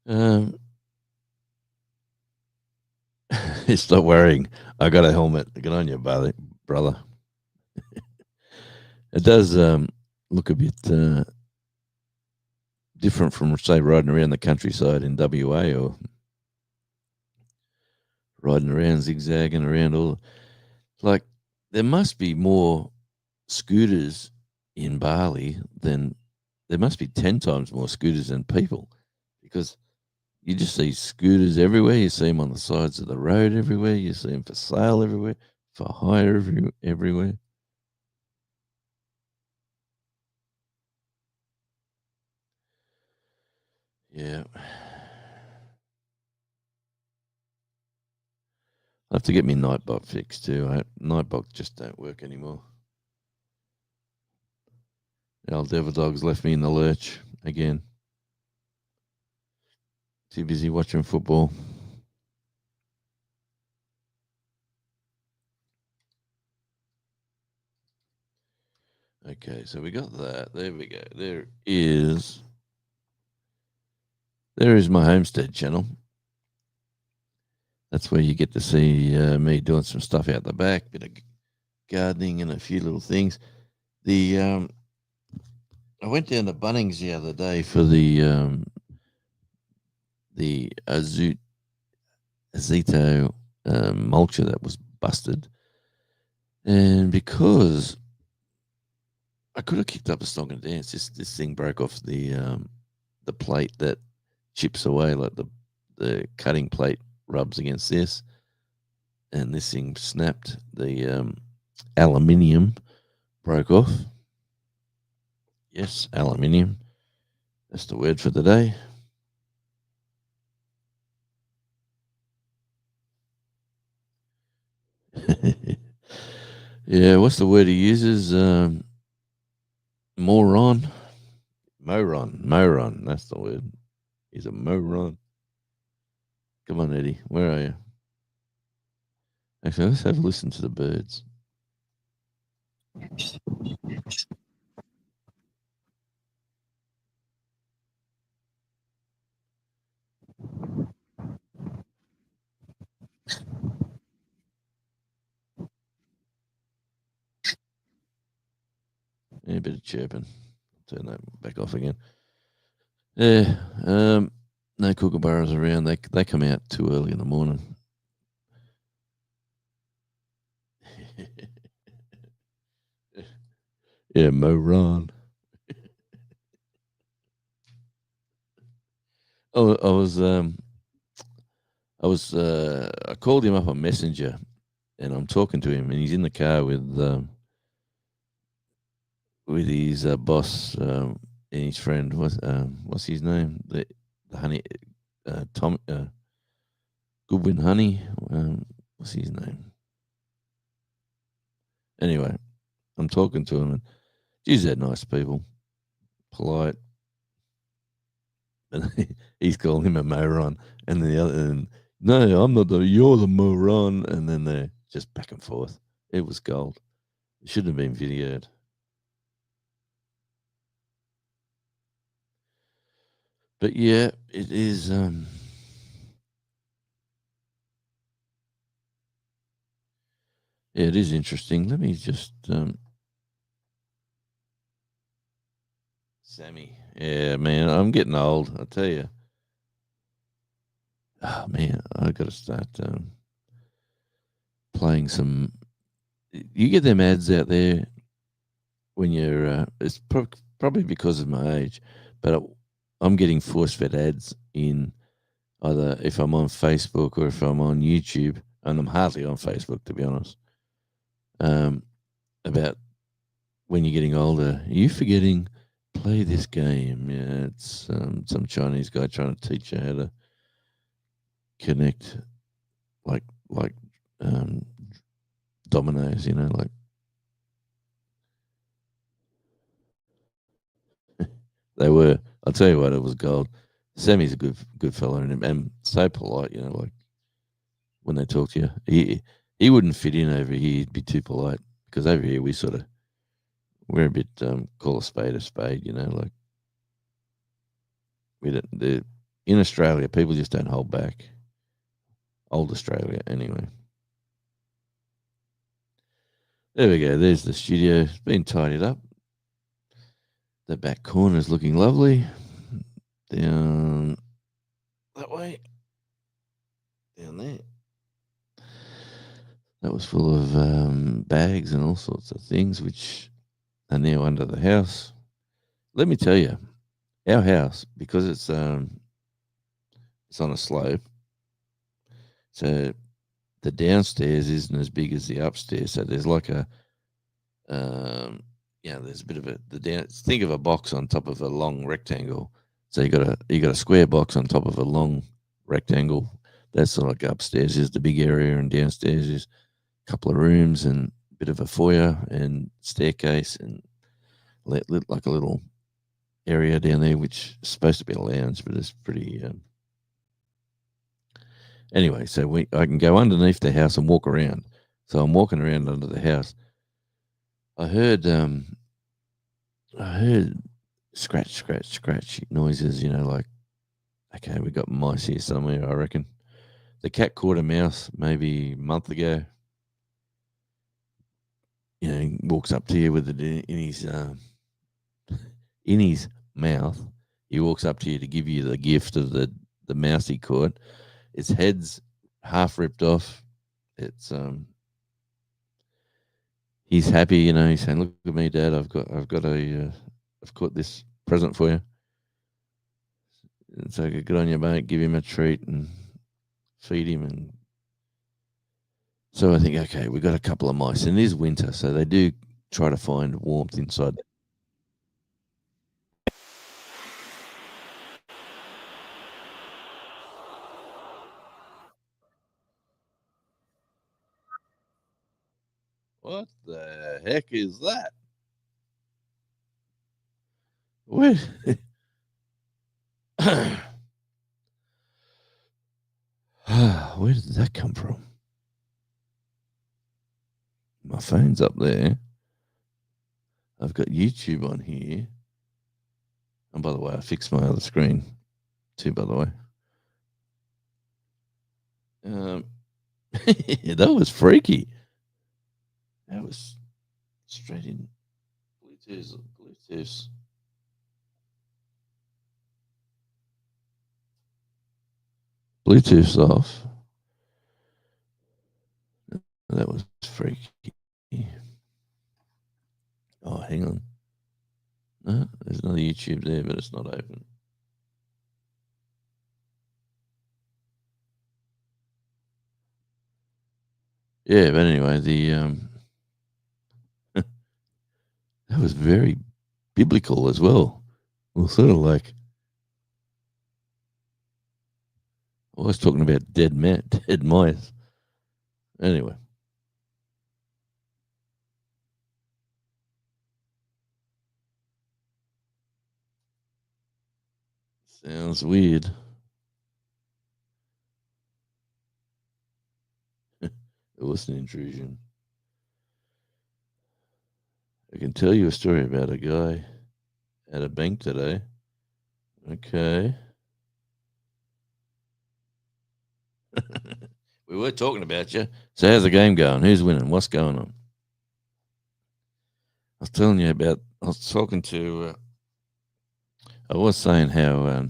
Um, stop worrying. I got a helmet. Get on your brother. It does look a bit different from, say, riding around the countryside in WA or riding around zigzagging around all. Like, there must be more scooters in Bali than there must be 10 times more scooters than people because you just see scooters everywhere. You see them on the sides of the road everywhere. You see them for sale everywhere, for hire everywhere. Yeah. I have to get my Nightbot fixed too. Nightbot just don't work anymore. The old Devil Dog's left me in the lurch again. Too busy watching football. Okay, so we got that. There we go. There is my homestead channel. That's where you get to see me doing some stuff out the back, bit of gardening and a few little things. The I went down to Bunnings the other day for the Azito mulcher that was busted, and because I could have kicked up a song and dance, this thing broke off the plate that chips away, like the cutting plate rubs against this, and this thing snapped. The aluminium broke off. Yes, aluminium. That's the word for the day. Yeah, what's the word he uses? Moron. Moron. That's the word. He's a moron. Come on, Eddie. Where are you? Actually, let's have a listen to the birds. Yeah, a bit of chirping. Turn that back off again. Yeah. No kookaburras around. They come out too early in the morning. Yeah, moron. Oh, I called him up on Messenger, and I'm talking to him, and he's in the car with his boss and his friend. What's his name? The honey, Tom Goodwin Honey. What's his name? Anyway, I'm talking to him, and geez, they're nice people, polite, and he's calling him a moron, and the other, and no, I'm not you're the moron, and then they're just back and forth. It was gold. It shouldn't have been videoed. But yeah, it is. Yeah, it is interesting. Let me just Sammy. Yeah, man, I'm getting old. I tell you. Oh man, I got to start playing some. You get them ads out there when you're. It's probably because of my age, but I'm getting force fed ads in either if I'm on Facebook or if I'm on YouTube, and I'm hardly on Facebook to be honest. Um, about when you're getting older, are you forgetting play this game? Yeah, it's some Chinese guy trying to teach you how to connect like um, dominoes. Like they were. I'll tell you what, it was gold. Sammy's a good fella and so polite. Like when they talk to you, he wouldn't fit in over here. He'd be too polite because over here we're a bit call a spade a spade. Like we don't. In Australia, people just don't hold back. Old Australia, anyway. There we go. There's the studio. It's been tidied up. The back corner is looking lovely. Down that way. Down there. That was full of bags and all sorts of things, which are now under the house. Let me tell you, our house, because it's on a slope, so the downstairs isn't as big as the upstairs. So there's like there's a bit of the down. Think of a box on top of a long rectangle. So you got a square box on top of a long rectangle. That's like upstairs is the big area, and downstairs is a couple of rooms and a bit of a foyer and staircase and like a little area down there, which is supposed to be a lounge, but it's pretty. Anyway, so I can go underneath the house and walk around. So I'm walking around under the house. I heard I heard scratch, scratch, scratch noises. Like okay, we got mice here somewhere. I reckon the cat caught a mouse maybe a month ago. He walks up to you with it in his mouth. He walks up to you to give you the gift of the mouse he caught. Its head's half ripped off. It's He's happy. He's saying, "Look at me, Dad. I've caught this present for you." And so good on you, mate. Give him a treat and feed him. And so I think, okay, we've got a couple of mice, and it is winter, so they do try to find warmth inside. What the heck is that? Where, where did that come from? My phone's up there. I've got YouTube on here. And by the way, I fixed my other screen too, by the way. Um, that was freaky. That was straight in Bluetooth. Bluetooth's off. That was freaky. Oh, hang on. No, there's another YouTube there, but it's not open. Yeah, but anyway, that was very biblical as well. Well, sort of like I was talking about dead mice. Anyway, sounds weird. It was an intrusion. I can tell you a story about a guy at a bank today. Okay. We were talking about you. So how's the game going? Who's winning? What's going on? I was telling you about. I was talking to. I was saying how I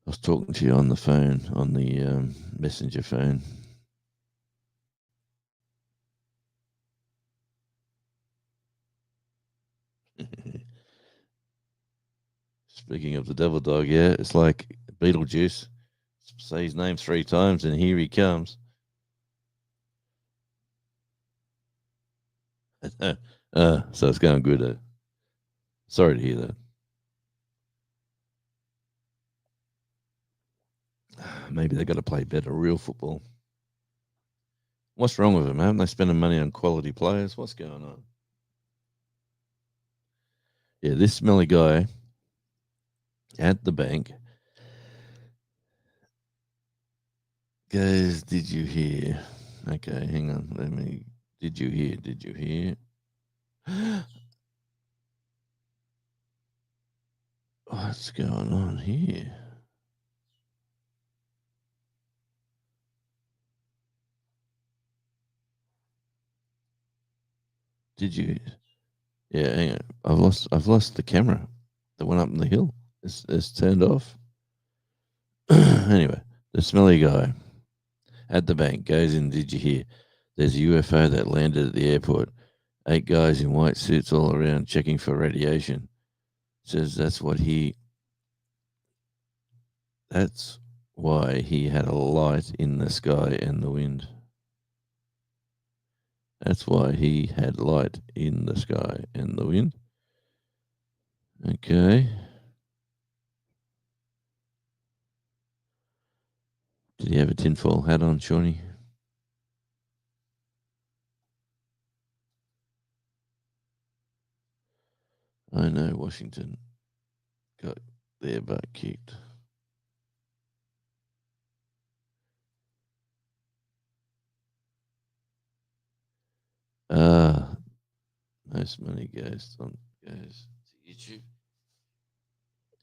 was talking to you on the phone, on the messenger phone. Speaking of the devil dog, yeah, it's like Beetlejuice. Say his name 3 times, and here he comes. So it's going good. Sorry to hear that. Maybe they got to play better real football. What's wrong with them? Haven't they spending money on quality players? What's going on? Yeah, this smelly guy at the bank goes, "Did you hear?" Okay, hang on. Let me. Did you hear? Did you hear? What's going on here? Did you? Yeah, hang on. I've lost the camera that went up in the hill. It's turned off. Anyway, the smelly guy at the bank goes in. Did you hear? There's a UFO that landed at the airport. 8 guys in white suits all around checking for radiation. Says that's why he had a light in the sky and the wind. That's why he had light in the sky and the wind. Okay. Did he have a tinfoil hat on, Shawnee? I know Washington got their butt kicked. Ah, most money goes to YouTube.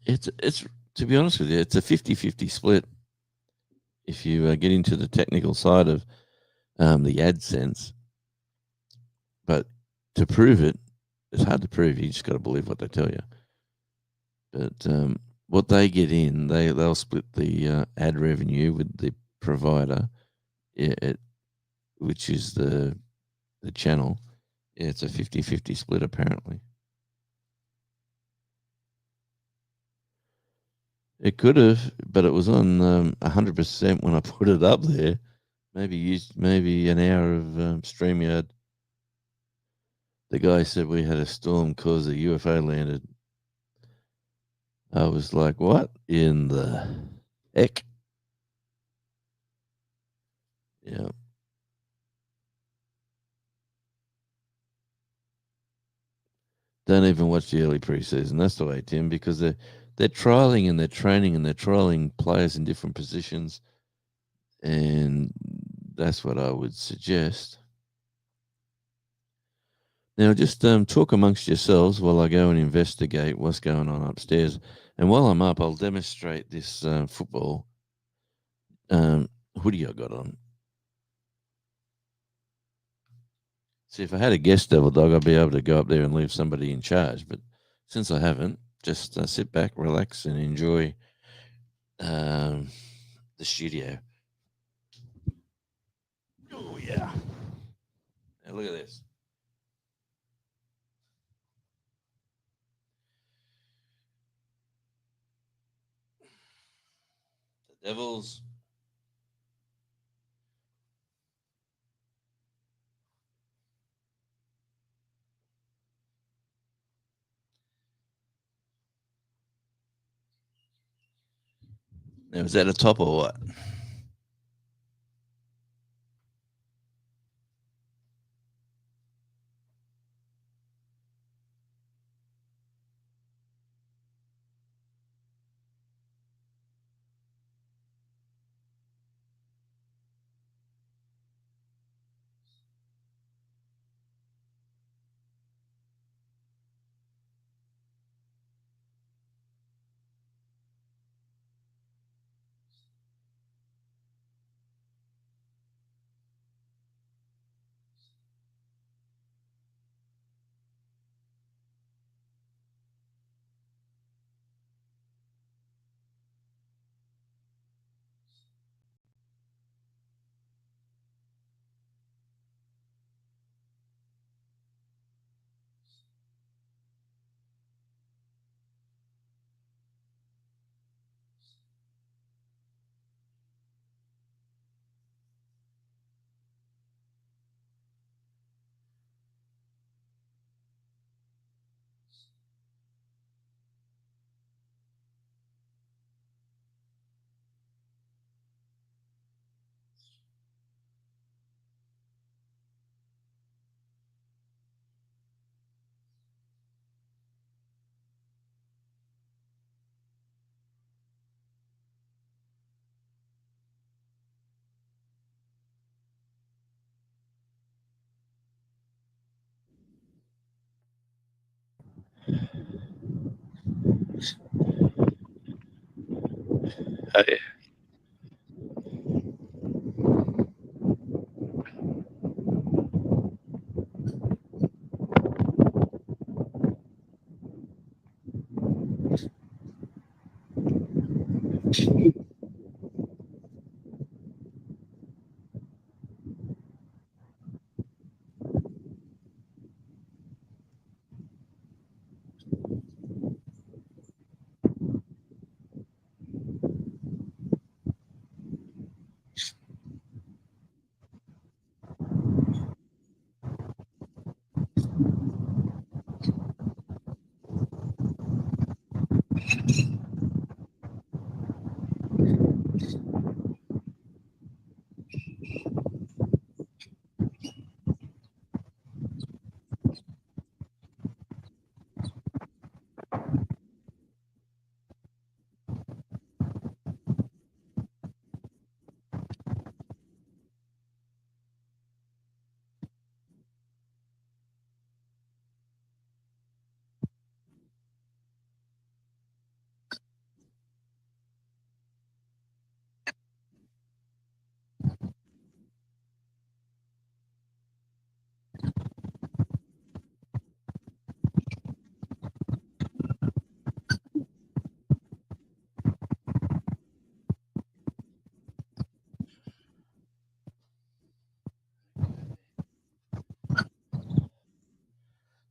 It's to be honest with you, it's a 50-50 split. If you get into the technical side of the AdSense, but to prove it, it's hard to prove. You just got to believe what they tell you. But what they get in, they'll split the ad revenue with the provider, yeah, which is the channel. Yeah, it's a 50-50 split apparently. It could have, but it was on 100% when I put it up there. Maybe an hour of StreamYard. The guy said we had a storm cause a UFO landed. I was like, what in the heck? Yeah. Don't even watch the early preseason. That's the way, Tim, because they're trialing and they're training and they're trialing players in different positions, and that's what I would suggest. Now, just talk amongst yourselves while I go and investigate what's going on upstairs. And while I'm up, I'll demonstrate this football hoodie I got on. See, if I had a guest devil dog, I'd be able to go up there and leave somebody in charge. But since I haven't, just sit back, relax, and enjoy the studio. Oh, yeah. Now, look at this. The Devils. Now, is that a top or what? Yeah.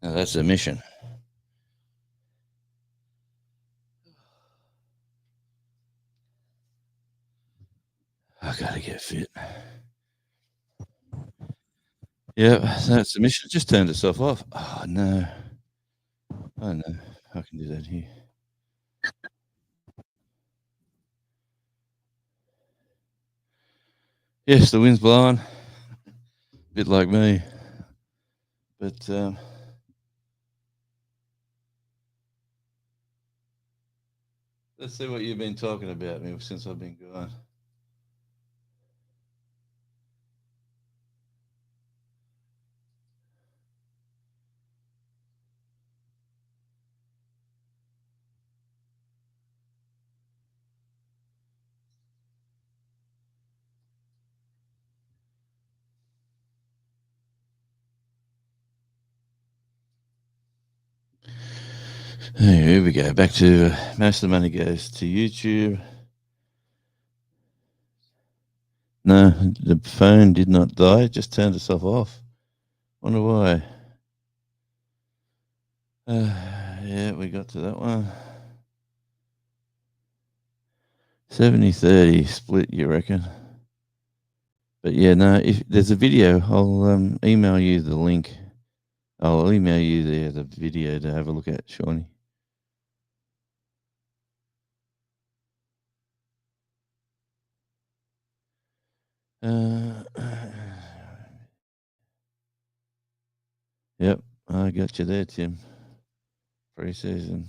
Now that's the mission. I gotta get fit. Yeah, that's the mission. It just turned itself off. Oh no. Oh no. I can do that here. Yes, the wind's blowing. A bit like me. But let's see what you've been talking about me since I've been gone. Hey, here we go. Back to most of the money goes to YouTube. No, the phone did not die. It just turned itself off. Wonder why. Yeah, we got to that one. 70-30 split, you reckon? But yeah, no, if there's a video, I'll email you the link. I'll email you the video to have a look at, Shawnee. Yep, I got you there, Tim. Pre-season.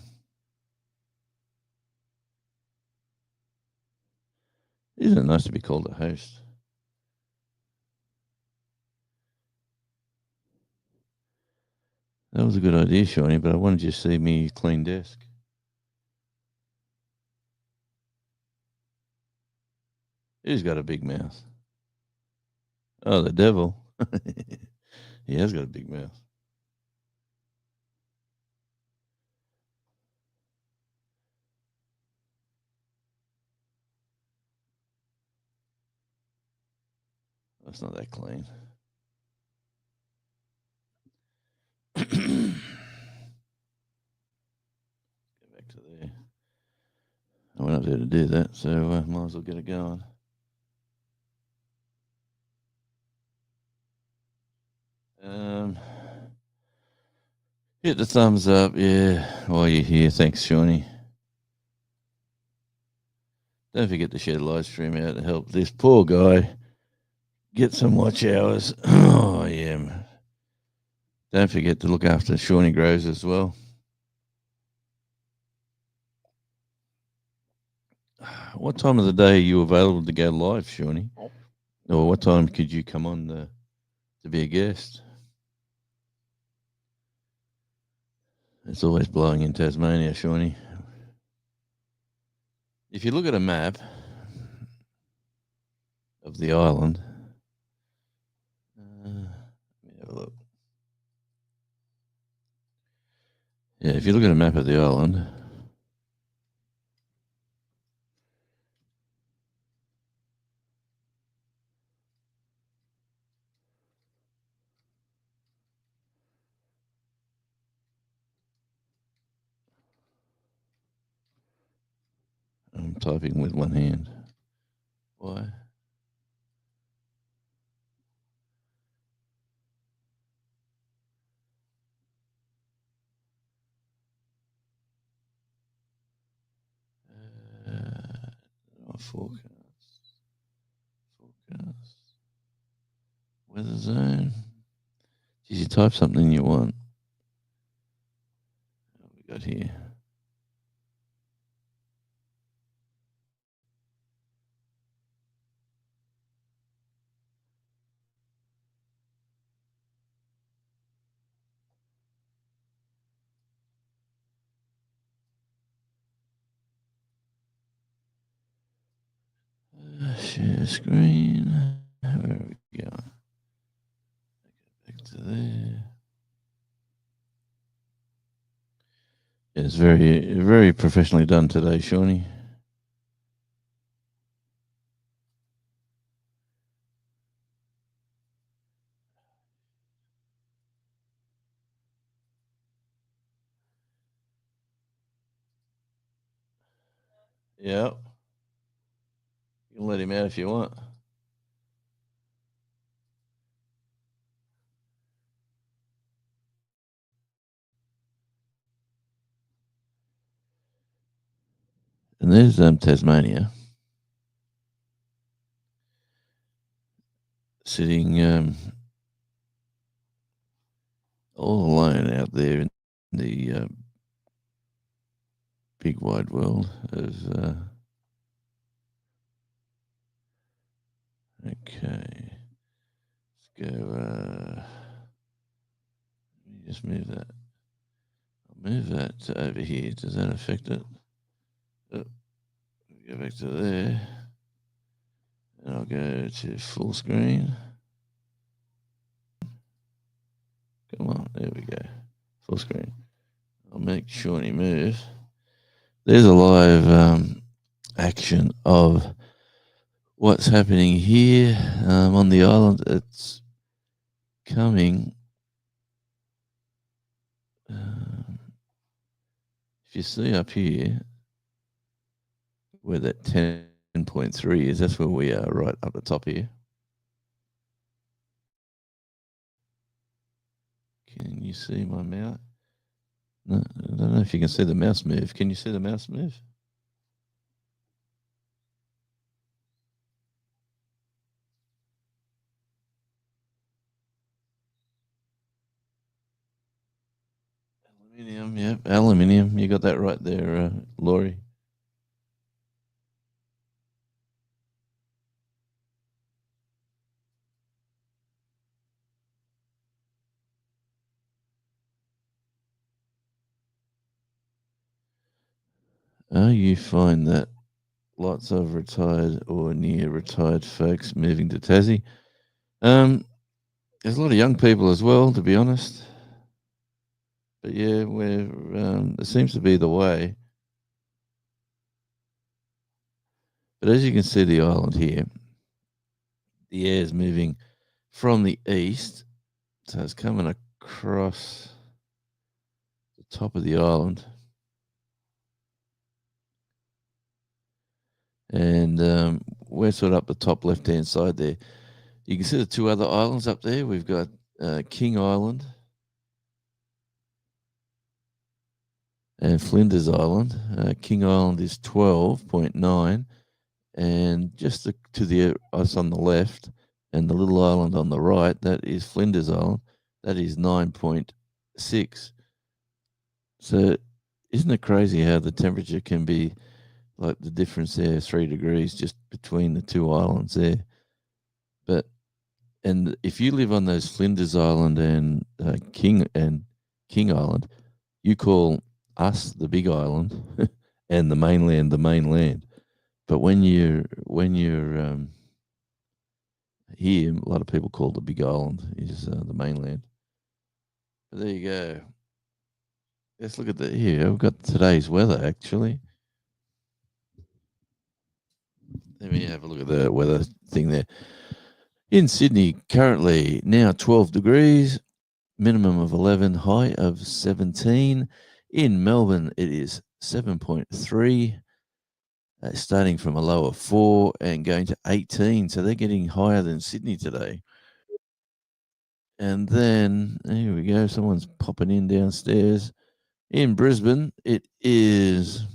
Isn't it nice to be called a host? That was a good idea, Shawnee, but I wanted you to see me clean desk. Who's got a big mouth? Oh, the devil. He has got a big mouth. That's not that clean. Go back to there. I went up there to do that, so might as well get it going. Hit the thumbs up, yeah, while you're here. Thanks, Shawnee. Don't forget to share the live stream out to help this poor guy get some watch hours. Oh, yeah. Don't forget to look after Shawnee Grows as well. What time of the day are you available to go live, Shawnee? Or what time could you come on to be a guest? It's always blowing in Tasmania, Shawnee. If you look at a map, of the island. Let me have a look. Yeah, if you look at a map of the island, I'm typing with one hand. Why? Forecast. Forecast. Weather zone. Did you type something you want? What we got here? Share screen. Where are we going? Back to there. It's very, very professionally done today, Shawnee. Yeah. You can let him out if you want. And there's Tasmania sitting all alone out there in the big wide world of. Okay. Let's go. Let me just move that. I'll move that to over here. Does that affect it? Oh, go back to there. And I'll go to full screen. Come on. There we go. Full screen. I'll make Shawnee move. There's a live action of what's happening here on the island. It's coming. If you see up here where that 10.3 is, that's where we are, right up the top here. Can you see my mouse? No, I don't know if you can see the mouse move. Can you see the mouse move? Aluminium, yep, aluminium. You got that right there, Laurie. You find that lots of retired or near retired folks moving to Tassie. There's a lot of young people as well, to be honest. But yeah, it seems to be the way. But as you can see, the island here, the air is moving from the east, so it's coming across the top of the island, and we're sort of up the top left-hand side there. You can see the two other islands up there. We've got King Island and Flinders Island. King Island is 12.9, and just to us on the left, and the little island on the right, that is Flinders Island. That is 9.6. So isn't it crazy how the temperature can be like the difference there, 3 degrees just between the two islands there. And if you live on those Flinders Island and King Island, you call us the Big Island and the mainland the mainland. But when you're Here, a lot of people call the Big Island is the mainland. But there you go. Let's look at the here. We've got today's weather actually. Let me have a look at the weather thing there. In Sydney, currently now 12 degrees, minimum of 11, high of 17. In Melbourne, it is 7.3, starting from a low of 4 and going to 18. So they're getting higher than Sydney today. And then, here we go, someone's popping in downstairs. In Brisbane, it is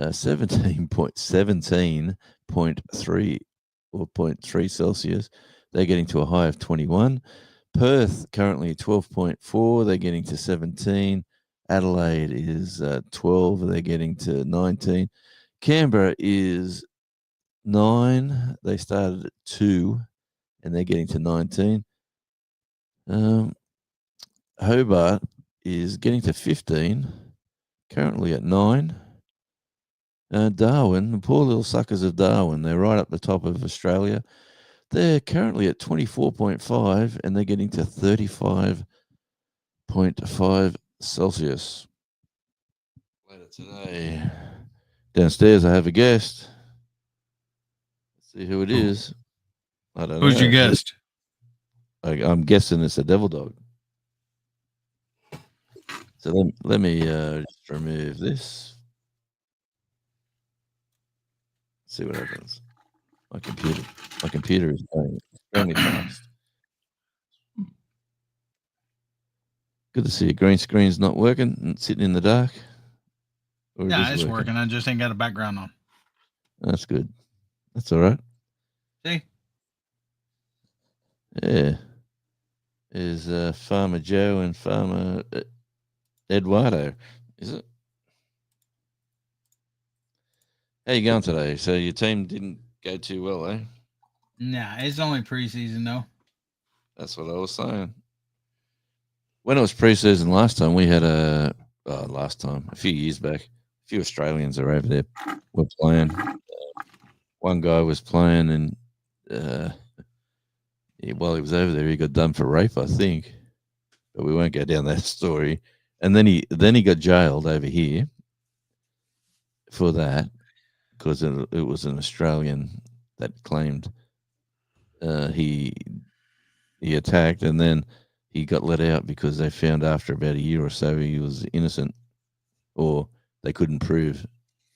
17.3 or 0.3 Celsius. They're getting to a high of 21. Perth currently 12.4. They're getting to 17. Adelaide is 12. They're getting to 19. Canberra is 9. They started at 2 and they're getting to 19. Hobart is getting to 15, currently at 9. Darwin, the poor little suckers of Darwin, they're right up the top of Australia. They're currently at 24.5 and they're getting to 35.5 Celsius. Later today, downstairs, I have a guest. Let's see who it is. I don't know. Who's your guest? I'm guessing it's a devil dog. So let me just remove this. See what happens. My computer is going extremely fast. Good to see you. Green screen's not working and sitting in the dark. Or yeah, it's working. I just ain't got a background on. That's good. That's all right. See? Yeah. Is Farmer Joe and Farmer Eduardo, is it? How you going today? So your team didn't go too well, eh? Nah, it's only preseason though. That's what I was saying. When it was preseason last time, we had a few years back, a few Australians are over there were playing. One guy was playing, and while he was over there, he got done for rape, I think. But we won't go down that story. And then he got jailed over here for that because it was an Australian that claimed he attacked, and then he got let out because they found after about a year or so he was innocent, or they couldn't prove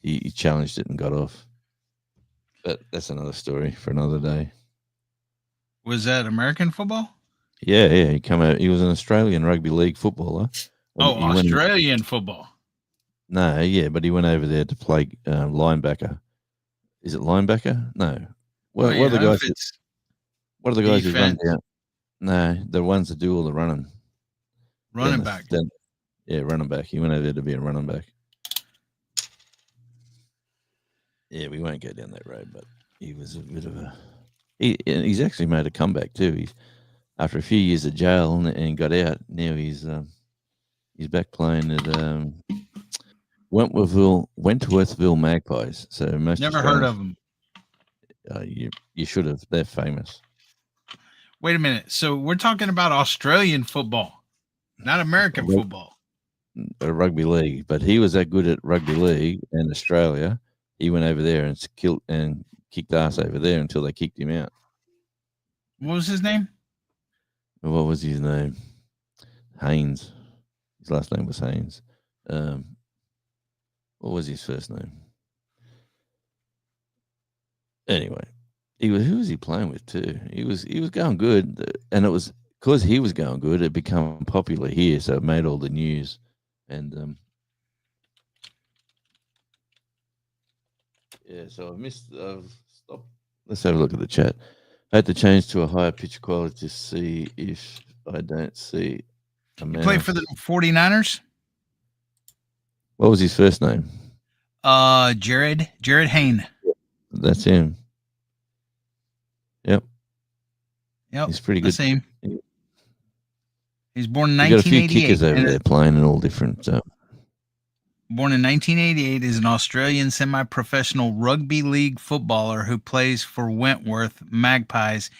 he challenged it and got off. But that's another story for another day. Was that American football? Yeah. He came out. He was an Australian rugby league footballer. Australian football. No, yeah, but he went over there to play linebacker. Is it linebacker? No. What are the guys? What are the guys who run down? No, the ones that do all the running. Running back. Running back. He went over there to be a running back. Yeah, we won't go down that road, but he was a bit of a. He's actually made a comeback too. He's after a few years of jail and got out. Now he's back playing at Wentworthville Magpies. So most never heard of them. You should have. They're famous. Wait a minute. So we're talking about Australian football, not American football. A rugby league, but he was that good at rugby league in Australia. He went over there and kicked ass over there until they kicked him out. What was his name? What was his name? Haynes. His last name was Haynes. What was his first name? Anyway, who was he playing with too? He was going good, and it was because he was going good. It became popular here, so it made all the news. And so I've stopped. Let's have a look at the chat. I had to change to a higher picture quality to see if I don't see a mouse. You play for the 49ers? What was his first name? Jared Hayne. That's him. Yep. He's pretty good. That's him. He's born in 1988. You got a few kickers over there playing in all different. born in 1988, is an Australian semi-professional rugby league footballer who plays for Wentworth Magpies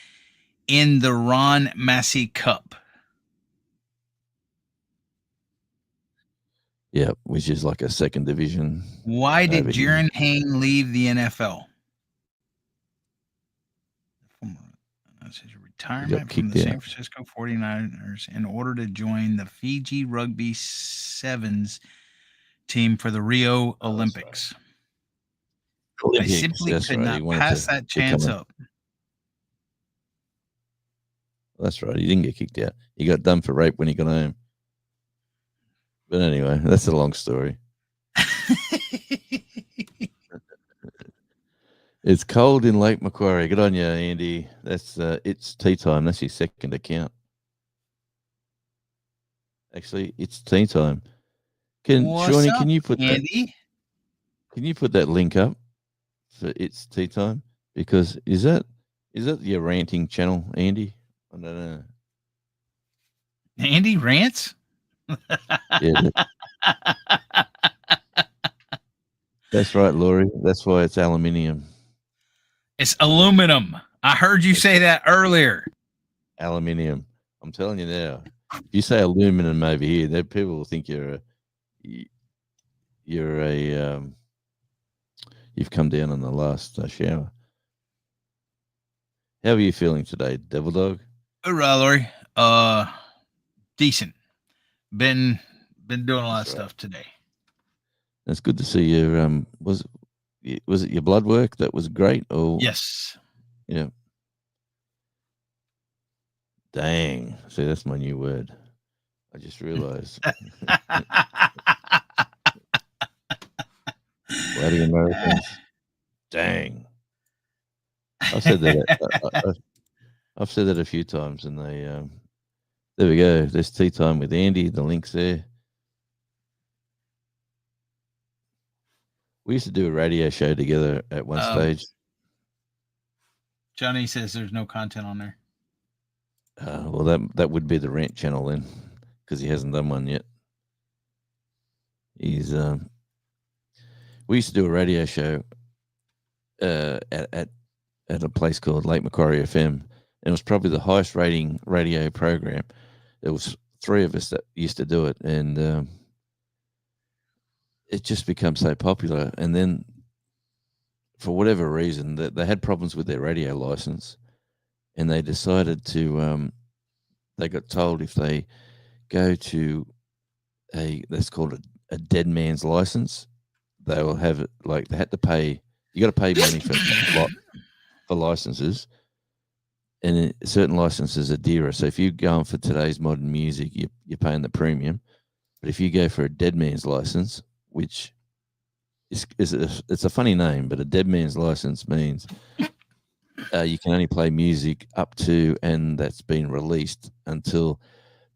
in the Ron Massey Cup. Yeah, which is like a second division Why did over here. Jaron Hain leave the NFL? That's his He got retirement from the kicked out. San Francisco 49ers in order to join the Fiji Rugby Sevens team for the Rio Oh, that's right. Olympics. I Olympics. simply That's could right. He not wanted pass to that become chance a. up. That's right. He didn't get kicked out. He got done for rape when he got home. But anyway, that's a long story. It's cold in Lake Macquarie. Good on you, Andy. That's it's tea time. That's your second account. Actually, it's tea time. Can What's Shawnee, up, Andy? can you put that link up for it's tea time? Because is that your ranting channel, Andy? I don't know. Andy rants? Yeah, that's right, Laurie. That's why it's aluminium. It's aluminum. I heard you say that earlier. Aluminium. I'm telling you now. If you say aluminum over here, then people will think you're a you've come down on the last shower. How are you feeling today, Devil Dog? Hoorah, Lori. Decent. Been doing a lot of That's right. stuff today. It's good to see you. Was it your blood work that was great? Or Yes. yeah, dang. See, that's my new word. I just realized. Bloody Americans. Dang. I've said that. I've said that a few times, and they. There we go. There's tea time with Andy. The link's there. We used to do a radio show together at one stage. Johnny says there's no content on there. Well, that would be the rant channel then, because he hasn't done one yet. He's we used to do a radio show at a place called Lake Macquarie FM, and it was probably the highest rating radio program. There was three of us that used to do it, and it just became so popular. And then, for whatever reason, that they had problems with their radio license, and they decided to. They got told if they go to that's called a dead man's license, they will have it like they had to pay. You got to pay money for licenses, and certain licenses are dearer. So if you're going for today's modern music, you're paying the premium. But if you go for a dead man's license, which it's a funny name, but a dead man's license means you can only play music up to and that's been released until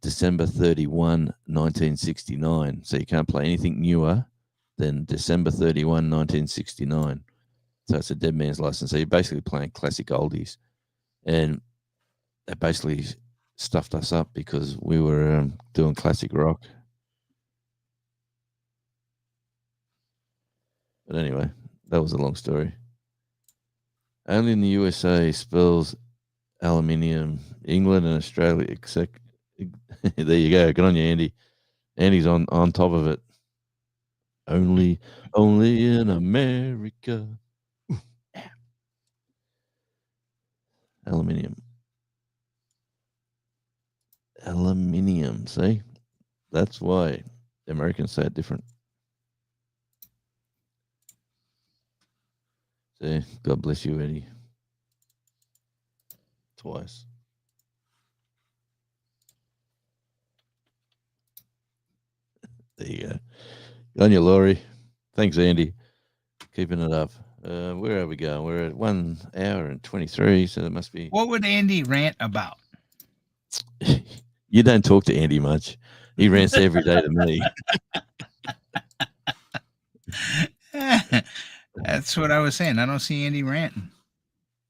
December 31, 1969. So you can't play anything newer than December 31, 1969. So it's a dead man's license. So you're basically playing classic oldies. And they basically stuffed us up because we were doing classic rock. But anyway, that was a long story. Only in the USA spells aluminium. England and Australia, except there you go. Good on you, Andy. Andy's on top of it. Only in America. Aluminium. See? That's why the Americans say it different. See, God bless you, Eddie. Twice. There you go. Good on you, Laurie. Thanks, Andy. Keeping it up. Where are we going? We're at 1 hour and 23, so it must be. What would Andy rant about? You don't talk to Andy much. He rants every day to me. That's what I was saying. I don't see Andy ranting.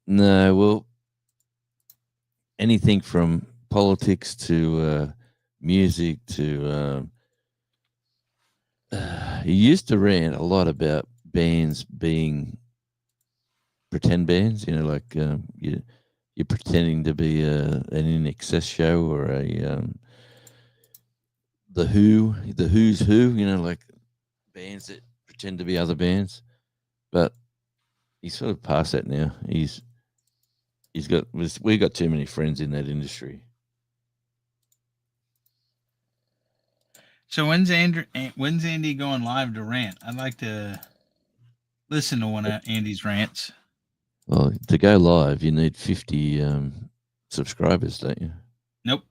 No, well, anything from politics to music to he used to rant a lot about bands being pretend bands. Like you're pretending to be an In Excess show or the Who's Who. Like bands that pretend to be other bands. But he's sort of past that now. We got too many friends in that industry. So when's Andy going live to rant? I'd like to listen to one of Andy's rants. Well, to go live, you need 50 subscribers, don't you? Nope.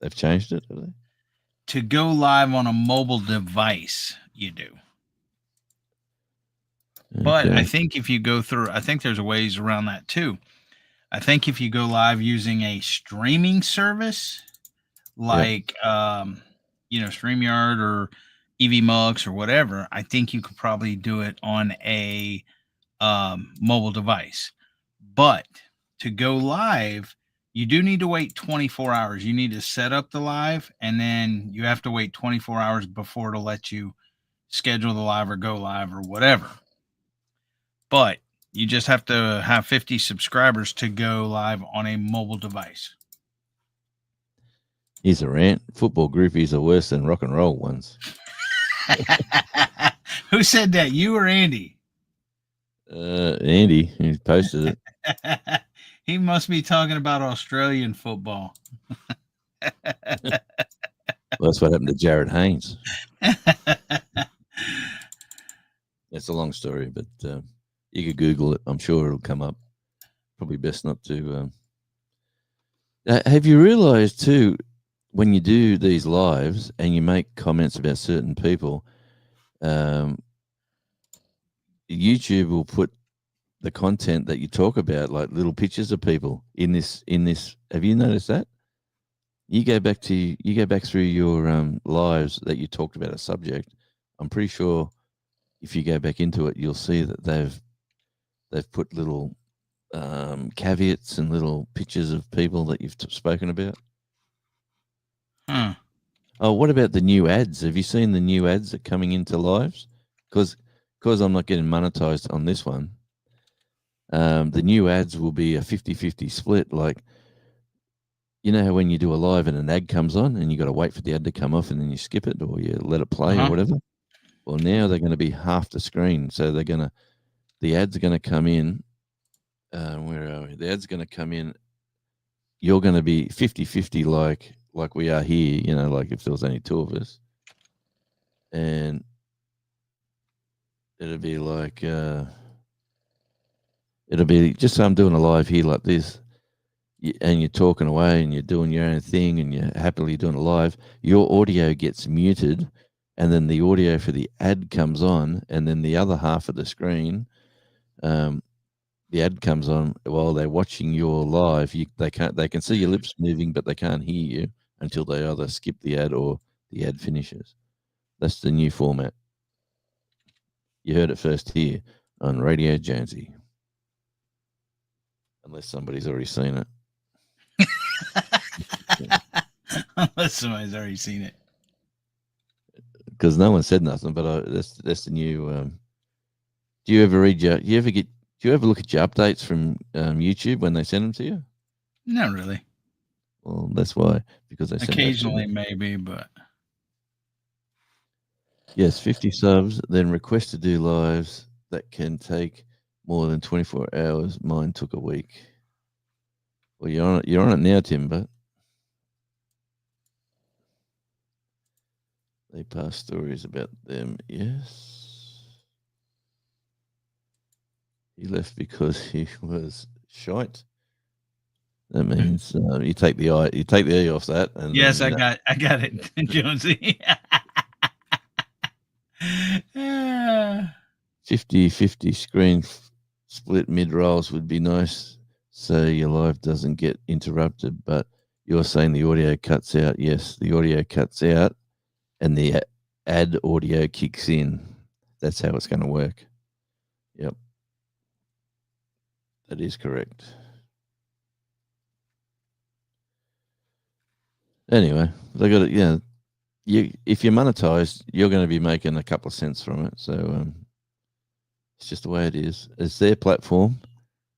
They've changed it, have they? To go live on a mobile device, you do. But I Okay. think if you go through, I think there's ways around that too. I think if you go live using a streaming service Yep. like StreamYard or EVMux or whatever, I think you could probably do it on a mobile device. But to go live, you do need to wait 24 hours. You need to set up the live, and then you have to wait 24 hours before to let you schedule the live or go live or whatever. But you just have to have 50 subscribers to go live on a mobile device. Here's a rant. Football groupies are worse than rock and roll ones. Who said that? You or Andy? Andy, who posted it. He must be talking about Australian football. Well, that's what happened to Jared Haynes. It's a long story, but you could Google it. I'm sure it'll come up. Probably best not to. Have you realised too, when you do these lives and you make comments about certain people, YouTube will put the content that you talk about, like little pictures of people in this. Have you noticed that? You go back through your lives that you talked about a subject. I'm pretty sure if you go back into it, you'll see that they've put little caveats and little pictures of people that you've spoken about. Huh. Oh, what about the new ads? Have you seen the new ads that are coming into lives? Because I'm not getting monetized on this one. The new ads will be a 50-50 split. Like, you know how when you do a live and an ad comes on and you got to wait for the ad to come off and then you skip it or you let it play or Uh-huh. whatever? Well, now they're going to be half the screen. So the ads are going to come in. Where are we? The ads are going to come in. You're going to be 50-50 like we are here, like if there was only two of us. And it'll be like, it'll be just so I'm doing a live here like this, and you're talking away and you're doing your own thing and you're happily doing a live, your audio gets muted and then the audio for the ad comes on and then the other half of the screen, the ad comes on while they're watching your live. They can see your lips moving, but they can't hear you until they either skip the ad or the ad finishes. That's the new format. You heard it first here on Radio Jonesy. Unless somebody's already seen it. Unless somebody's already seen it. Because no one said nothing, but that's the new. Do you ever look at your updates from YouTube when they send them to you? Not really. Well, that's why, because they send that to me. Occasionally, maybe, but Yes, 50 subs, then request to do lives that can take more than 24 hours. Mine took a week. Well, you're on it now, Timber. They pass stories about them. Yes. He left because he was shite. That means you take the E off that, and yes, then I got it, Jonesy. 50-50 screen split mid rolls would be nice, so your live doesn't get interrupted. But you're saying the audio cuts out. Yes, the audio cuts out, and the ad audio kicks in. That's how it's going to work. Yep, that is correct. Anyway, they got it. Yeah, if you're monetized, you're going to be making a couple of cents from it. So it's just the way it is. It's their platform.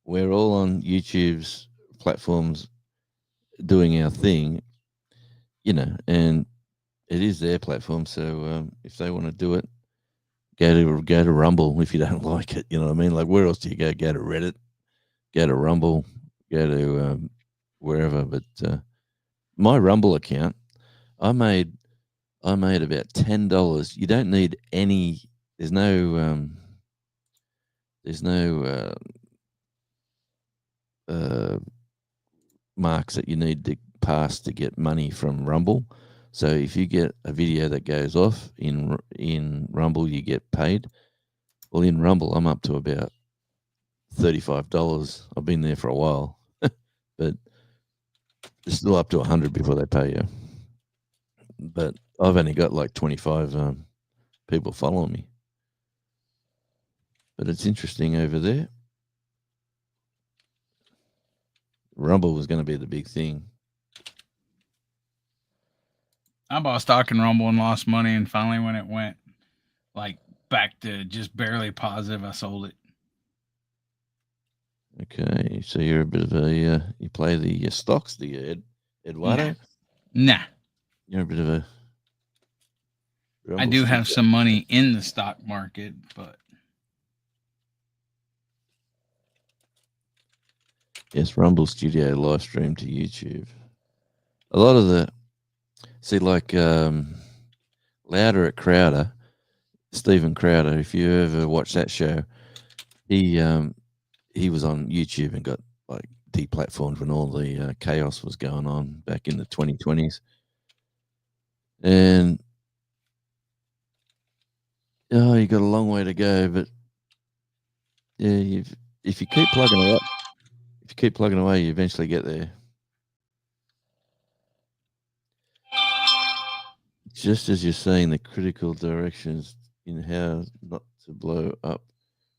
We're all on YouTube's platforms doing our thing, and it is their platform. So if they want to do it, go to Rumble. If you don't like it, you know what I mean. Like, where else do you go? Go to Reddit, go to Rumble, go to wherever. But my Rumble account, I made I made about $10. You don't need any. There's no. There's no uh, marks that you need to pass to get money from Rumble. So if you get a video that goes off in Rumble, you get paid. Well, in Rumble, I'm up to about $35. I've been there for a while, but it's still up to 100 before they pay you. But I've only got like 25 people following me. But it's interesting over there. Rumble was going to be the big thing. I bought stock in Rumble and lost money, and finally, when it went like back to just barely positive, I sold it. Okay, so you're a bit of a you play the stocks, do you, Eduardo? Nah. You're a bit of a I Rumble do have studio. some money in the stock market, but Yes, Rumble Studio live stream to YouTube. A lot of the like Louder at Crowder, Stephen Crowder. If you ever watch that show, he was on YouTube and got like deplatformed when all the chaos was going on back in the 2020s, and you got a long way to go, but yeah, if you keep plugging away, you eventually get there. Just as you're saying the critical directions in how not to blow up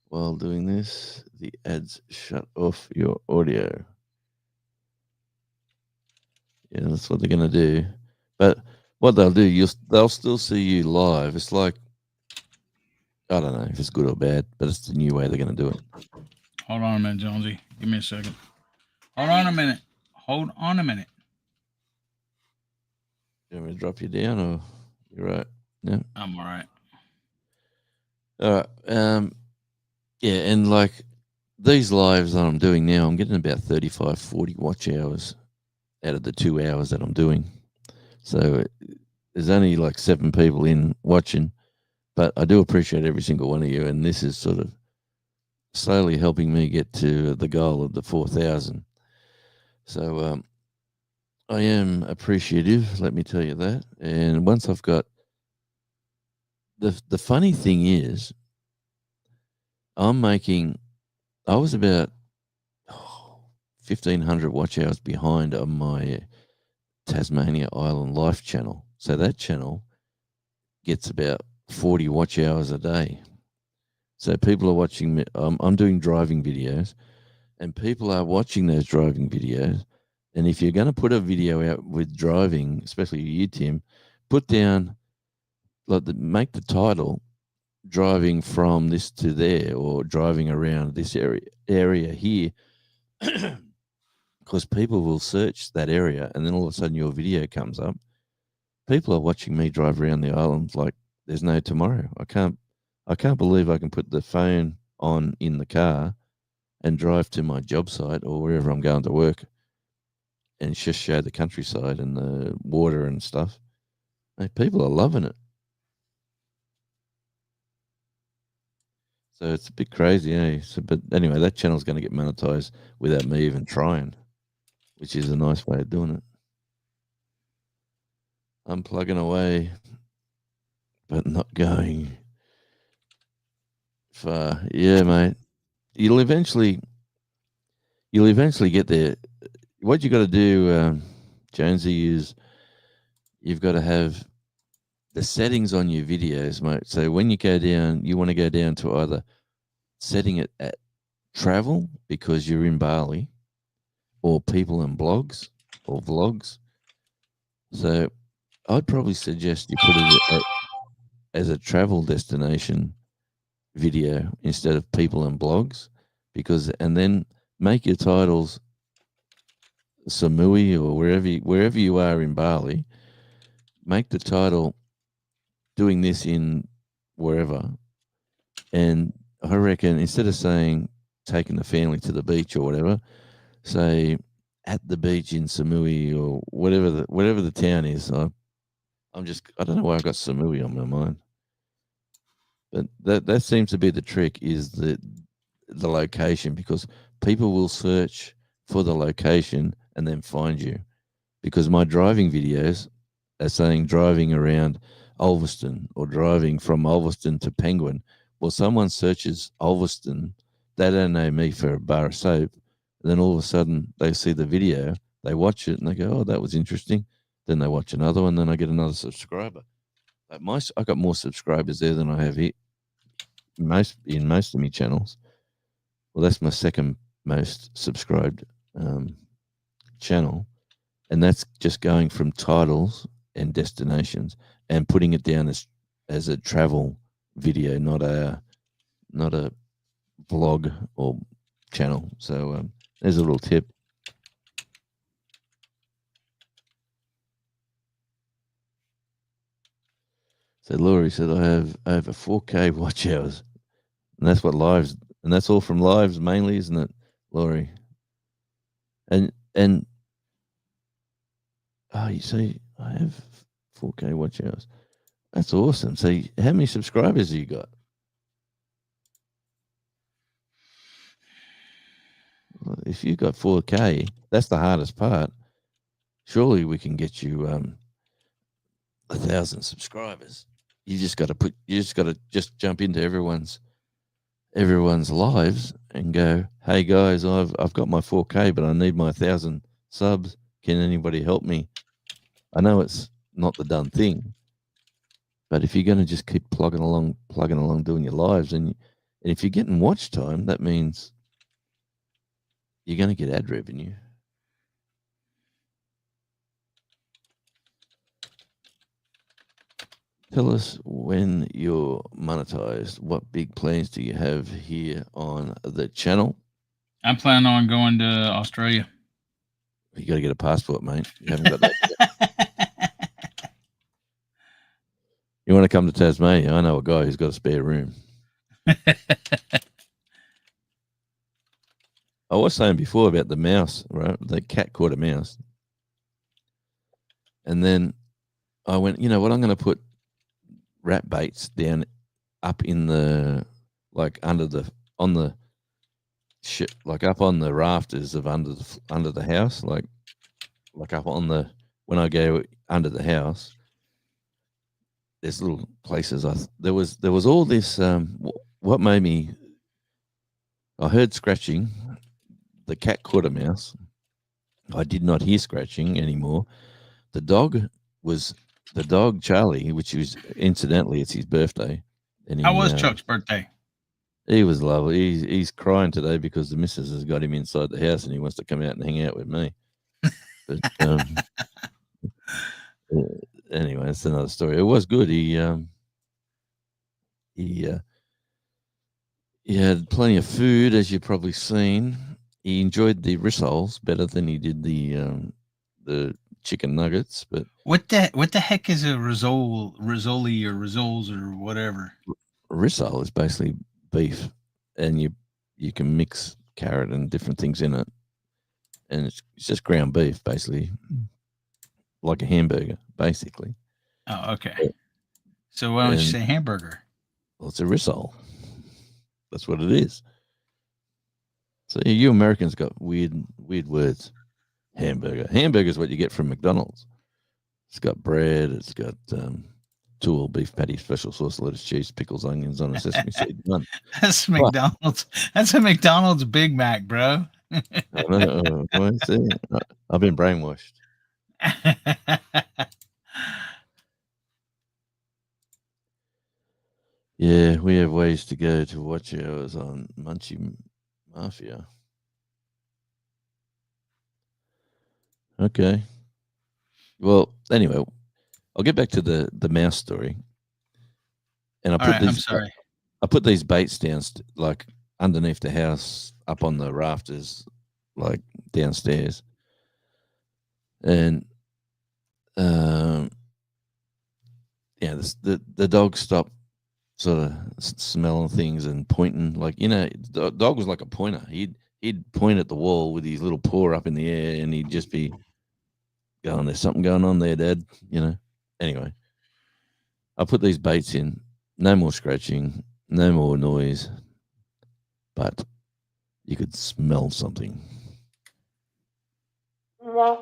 while doing this, the ads shut off your audio. Yeah, that's what they're going to do. But what they'll do, they'll still see you live. It's like, I don't know if it's good or bad, but it's the new way they're going to do it. hold on a minute, Jonesy. Give me a second. Hold on a minute. Hold on a minute. You want me to drop you down or you're right? No? I'm all right. All right. Yeah, and like these lives that I'm doing now, I'm getting about 35, 40 watch hours out of the 2 hours that I'm doing. So there's only like 7 people in watching, but I do appreciate every single one of you. And this is sort of slowly helping me get to the goal of the 4,000. So I am appreciative, let me tell you that. And once I've got the funny thing is, I was about 1,500 watch hours behind on my Tasmania Island Life channel. So that channel gets about 40 watch hours a day. So people are watching me. I'm doing driving videos, and people are watching those driving videos. And if you're going to put a video out with driving, especially you, Tim, put down make the title driving from this to there or driving around this area here, because people will search that area, and then all of a sudden your video comes up. People are watching me drive around the island like there's no tomorrow. I can't believe I can put the phone on in the car and drive to my job site or wherever I'm going to work and just show the countryside and the water and stuff. Hey, people are loving it. So it's a bit crazy, eh? So, but anyway, that channel's going to get monetized without me even trying, which is a nice way of doing it. I'm plugging away, but not going far. Yeah, mate. You'll eventually get there. What you got to do, Jonesy, is you've got to have the settings on your videos, mate. So when you go down, you want to go down to either setting it at travel because you're in Bali, or people and blogs or vlogs. So I'd probably suggest you put it as a travel destination video instead of people and blogs, because and then make your titles Samui or wherever you are in Bali. Make the title doing this in wherever, and I reckon instead of saying taking the family to the beach or whatever, say at the beach in Samui or whatever the town is. I don't know why I've got Samui on my mind, but that seems to be the trick is the location, because people will search for the location and then find you. Because my driving videos are saying driving around Ulverston or driving from Ulverston to Penguin. Well, someone searches Ulverston, they don't know me for a bar of soap. And then all of a sudden they see the video, they watch it and they go, oh, that was interesting. Then they watch another one, then I get another subscriber. I got more subscribers there than I have here most of my channels. Well, that's my second most subscribed channel, and that's just going from titles and destinations and putting it down as a travel video, not a vlog or channel. So there's a little tip. So Laurie said I have over 4K watch hours, and that's what lives, and that's all from lives mainly, isn't it, Laurie? And oh, you see, I have 4K watch hours. That's awesome. So how many subscribers have you got? Well, if you've got 4K, that's the hardest part. Surely we can get you 1,000 subscribers. You just got to just jump into everyone's lives and go, hey guys, I've got my 4K, but I need my 1,000 subs. Can anybody help me? I know it's not the done thing, but if you're going to just keep plugging along, doing your lives, and if you're getting watch time, that means you're going to get ad revenue. Tell us when you're monetized. What big plans do you have here on the channel? I'm planning on going to Australia. You got to get a passport, mate. You haven't got that yet. You want to come to Tasmania? I know a guy who's got a spare room. I was saying before about the mouse, right? The cat caught a mouse. And then I went, you know what? I'm going to put rat baits down up in the, like under the, on the shit, like up on the rafters of under the house, like up on the, when I go under the house, there's little places. There was all this. What made me? I heard scratching. The cat caught a mouse. I did not hear scratching anymore. The dog was the dog Charlie, which was incidentally it's his birthday, and How was Chuck's birthday? he was lovely. He's crying today because the missus has got him inside the house and he wants to come out and hang out with me. But anyway, that's another story. It was good. He he had plenty of food, as you've probably seen. He enjoyed the rissoles better than he did the chicken nuggets. But What the heck is a rizzoli or rissoles or whatever? rissole is basically beef, and you can mix carrot and different things in it, and it's just ground beef, basically, like a hamburger, basically. Oh, okay. So why don't you And say hamburger? well, it's a rissole. That's what it is. So you Americans got weird words. Hamburger. Hamburger is what you get from McDonald's. It's got bread. It's got two all beef patty, special sauce, lettuce, cheese, pickles, onions on a sesame seed bun. That's But McDonald's. That's a McDonald's Big Mac, bro. I know, I've been brainwashed. Yeah, we have ways to go to watch hours on Munchie Mafia. Okay. Well, anyway, I'll get back to the mouse story, and All right, I'm sorry. I put these baits down like underneath the house, up on the rafters, like downstairs, and um, yeah, the dog stopped sort of smelling things and pointing, like the dog was like a pointer. He'd point at the wall with his little paw up in the air, and he'd just be going, "There's something going on there, Dad." Anyway, I put these baits in. No more scratching, no more noise, but you could smell something. I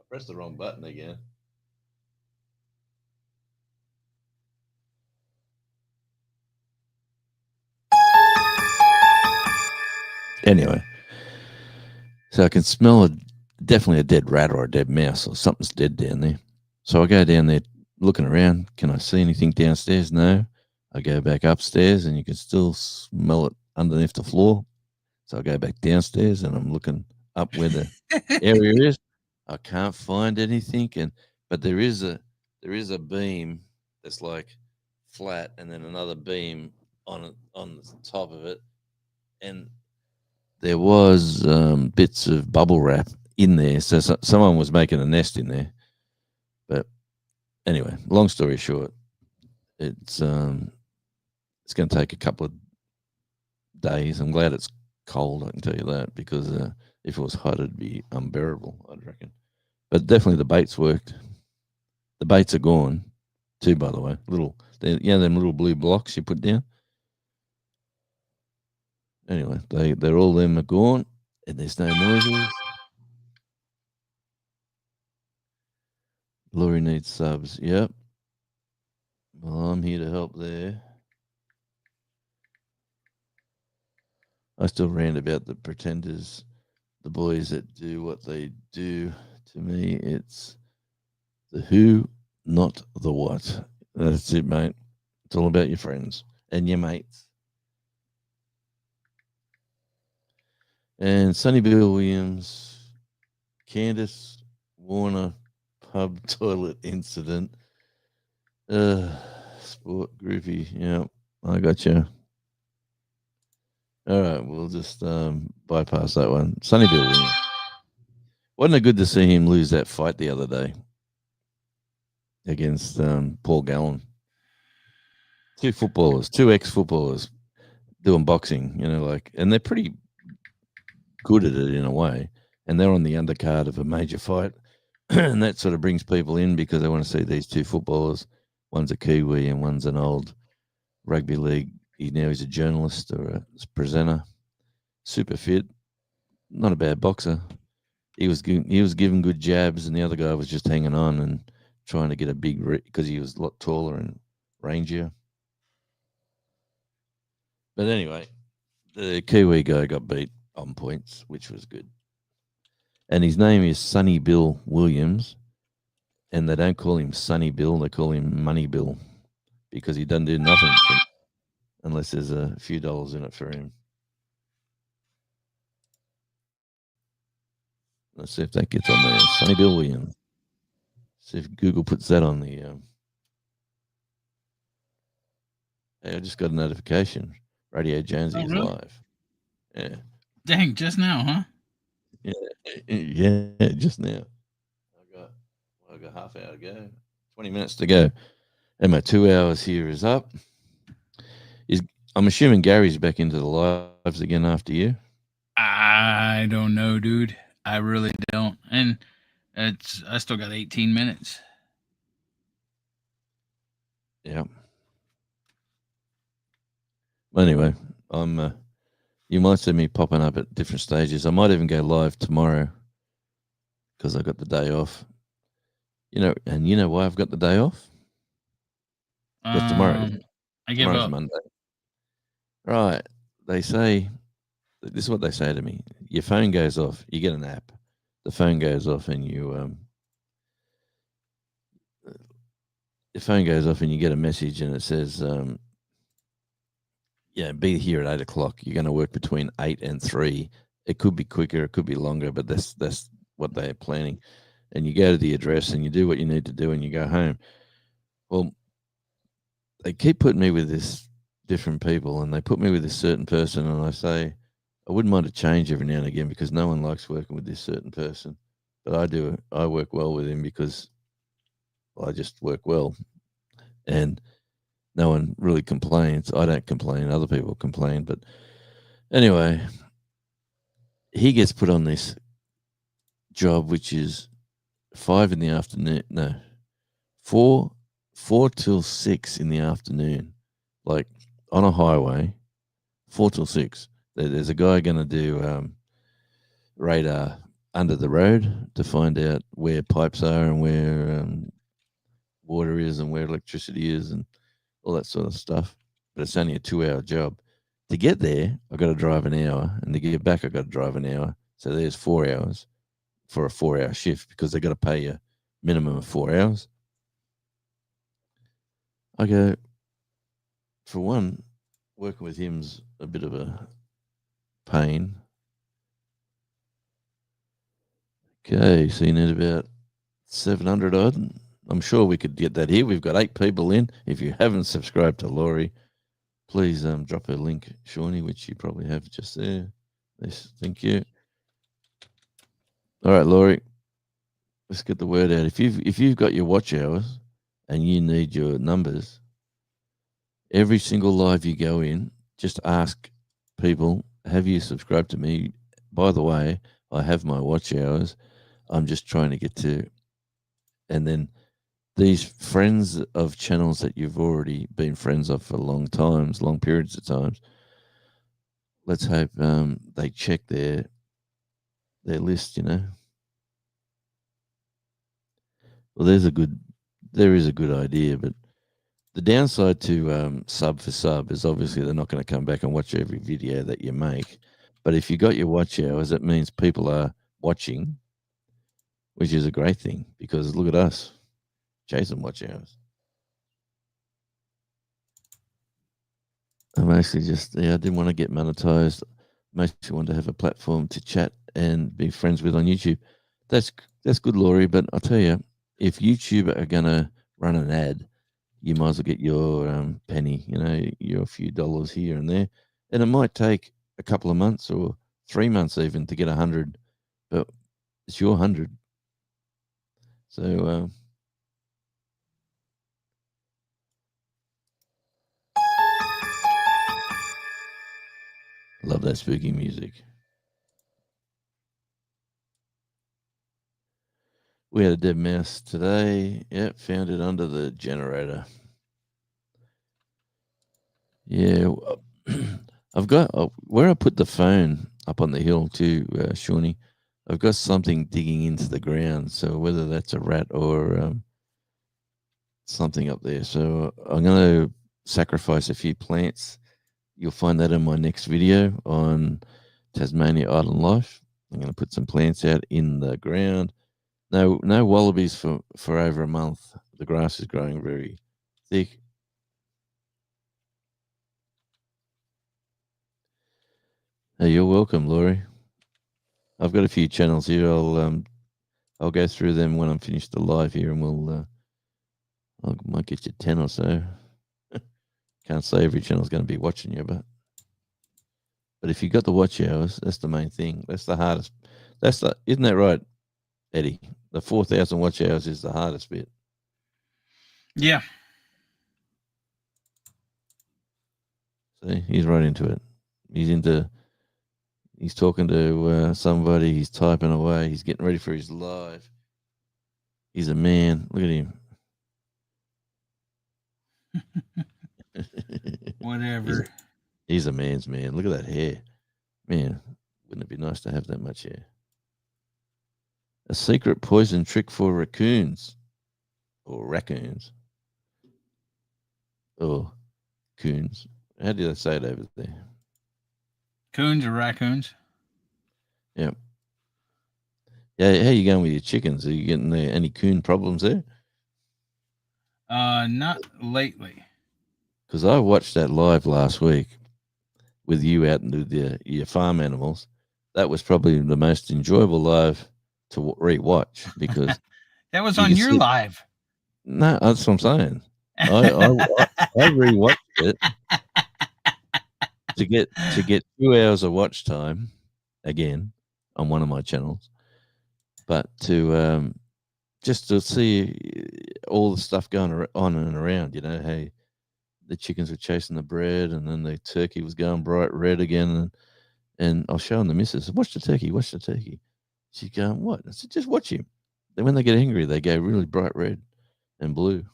pressed the wrong button again. Anyway, so I can smell definitely a dead rat or a dead mouse or something's dead down there. So I go down there looking around. Can I see anything downstairs? No. I go back upstairs and you can still smell it underneath the floor. So I go back downstairs and I'm looking up where the area is. I can't find anything, but there is a beam that's like flat, and then another beam on the top of it, and there was bits of bubble wrap in there, so someone was making a nest in there. But anyway, long story short, it's going to take a couple of days. I'm glad it's cold, I can tell you that, because if it was hot, it'd be unbearable, I'd reckon. But definitely the baits worked. The baits are gone too, by the way. Them little blue blocks you put down. Anyway, they're all them are gone, and there's no noises. Laurie needs subs. Yep. Well, I'm here to help there. I still rant about the pretenders, the boys that do what they do. To me, it's the who, not the what. That's it, mate. It's all about your friends and your mates. And Sonny Bill Williams, Candace Warner pub toilet incident. Sport groupie. Yeah, I got you. All right, we'll just bypass that one. Sonny Bill Williams. Wasn't it good to see him lose that fight the other day against Paul Gallen? Two ex-footballers doing boxing, and they're pretty good at it in a way, and they're on the undercard of a major fight, and that sort of brings people in because they want to see these two footballers. One's a Kiwi and one's an old rugby league. He's a journalist or a presenter, super fit, not a bad boxer. He was giving good jabs, and the other guy was just hanging on and trying to get a big because he was a lot taller and rangier. But anyway, the Kiwi guy got beat on points, which was good. And his name is Sonny Bill Williams, and they don't call him Sonny Bill; they call him Money Bill because he doesn't do nothing unless there's a few dollars in it for him. Let's see if that gets on there. Sonny Bill Williams. See if Google puts that on the. Hey, I just got a notification. Radio Jonesy is really? live. Yeah. Dang, just now, huh? Yeah, just now. I got half hour to go. 20 minutes to go. And my 2 hours here is up. I'm assuming Gary's back into the lives again after you. I don't know, dude. I really don't. And I still got 18 minutes. Yeah. Anyway, you might see me popping up at different stages. I might even go live tomorrow because I got the day off. And you know why I've got the day off? Because I give tomorrow's up. Monday. Right. They say, this is what they say to me. Your phone goes off. You get an app. The phone goes off and your phone goes off and you get a message and it says, be here at 8:00. You're going to work between 8 and 3. It could be quicker. It could be longer, but that's what they're planning, and you go to the address and you do what you need to do and you go home. Well, they keep putting me with this different people, and they put me with this certain person, and I say I wouldn't mind a change every now and again because no one likes working with this certain person, but I do. I work well with him because I just work well, and no one really complains. I don't complain. Other people complain, but anyway, he gets put on this job, which is 5 in the afternoon. No, four, 4 till 6 in the afternoon, like on a highway, 4 till 6. There's a guy going to do radar under the road to find out where pipes are and where water is and where electricity is and all that sort of stuff. But it's only a 2 hour job. To get there, I've got to drive an hour, and to get back, I've got to drive an hour. So there's 4 hours for a 4 hour shift because they've got to pay you minimum of 4 hours. I go, for one, working with him's a bit of a pain. Okay, so you need about 700 odd. I'm sure we could get that here. We've got 8 people in. If you haven't subscribed to Laurie, please drop her link, Shawnee, which you probably have just there. Yes, thank you. All right, Laurie, let's get the word out. If you've got your watch hours and you need your numbers, every single live you go in, just ask people, have you subscribed to me? By the way, I have my watch hours. I'm just trying to get to, and then these friends of channels that you've already been friends of for long periods of times. Let's hope they check their list. Well, there is a good idea, but the downside to sub for sub is obviously they're not going to come back and watch every video that you make. But if you got your watch hours, that means people are watching, which is a great thing because look at us chasing watch hours. I mostly I didn't want to get monetized. Mostly wanted to have a platform to chat and be friends with on YouTube. That's good, Laurie. But I'll tell you, if YouTube are gonna run an ad, you might as well get your penny. Your few dollars here and there, and it might take a couple of months or 3 months even to get 100, but it's your 100. So love that spooky music. We had a dead mouse today. Yep, found it under the generator. Yeah, I've got where I put the phone up on the hill too, Shawnee. I've got something digging into the ground. So whether that's a rat or something up there, so I'm going to sacrifice a few plants. You'll find that in my next video on Tasmania Island Life. I'm going to put some plants out in the ground. No wallabies for over a month. The grass is growing very thick. Hey, you're welcome, Laurie. I've got a few channels here. I'll go through them when I'm finished the live here, and I might get you 10 or so. Can't say every channel's going to be watching you, but if you got the watch hours, that's the main thing. That's the hardest. Isn't that right, Eddie? The 4,000 watch hours is the hardest bit. Yeah. See, he's right into it. He's talking to somebody. He's typing away. He's getting ready for his live. He's a man. Look at him. Whatever. He's a man's man. Look at that hair. Man, wouldn't it be nice to have that much hair? A secret poison trick for raccoons. Or raccoons. Or coons. How do they say it over there? Coons or raccoons? Yeah. Yeah, how you going with your chickens? Are you getting any coon problems there? Not lately. Because I watched that live last week with you out and with your farm animals. That was probably the most enjoyable live to rewatch because That was you on can your see. live. No, that's what I'm saying. I rewatched it to get 2 hours of watch time again on one of my channels, but to just to see all the stuff going on and around. You know, hey, the chickens were chasing the bread, and then the turkey was going bright red again. And I was showing the missus, watch the turkey, watch the turkey. She's going, what? I said, just watch him. Then when they get angry, they go really bright red and blue.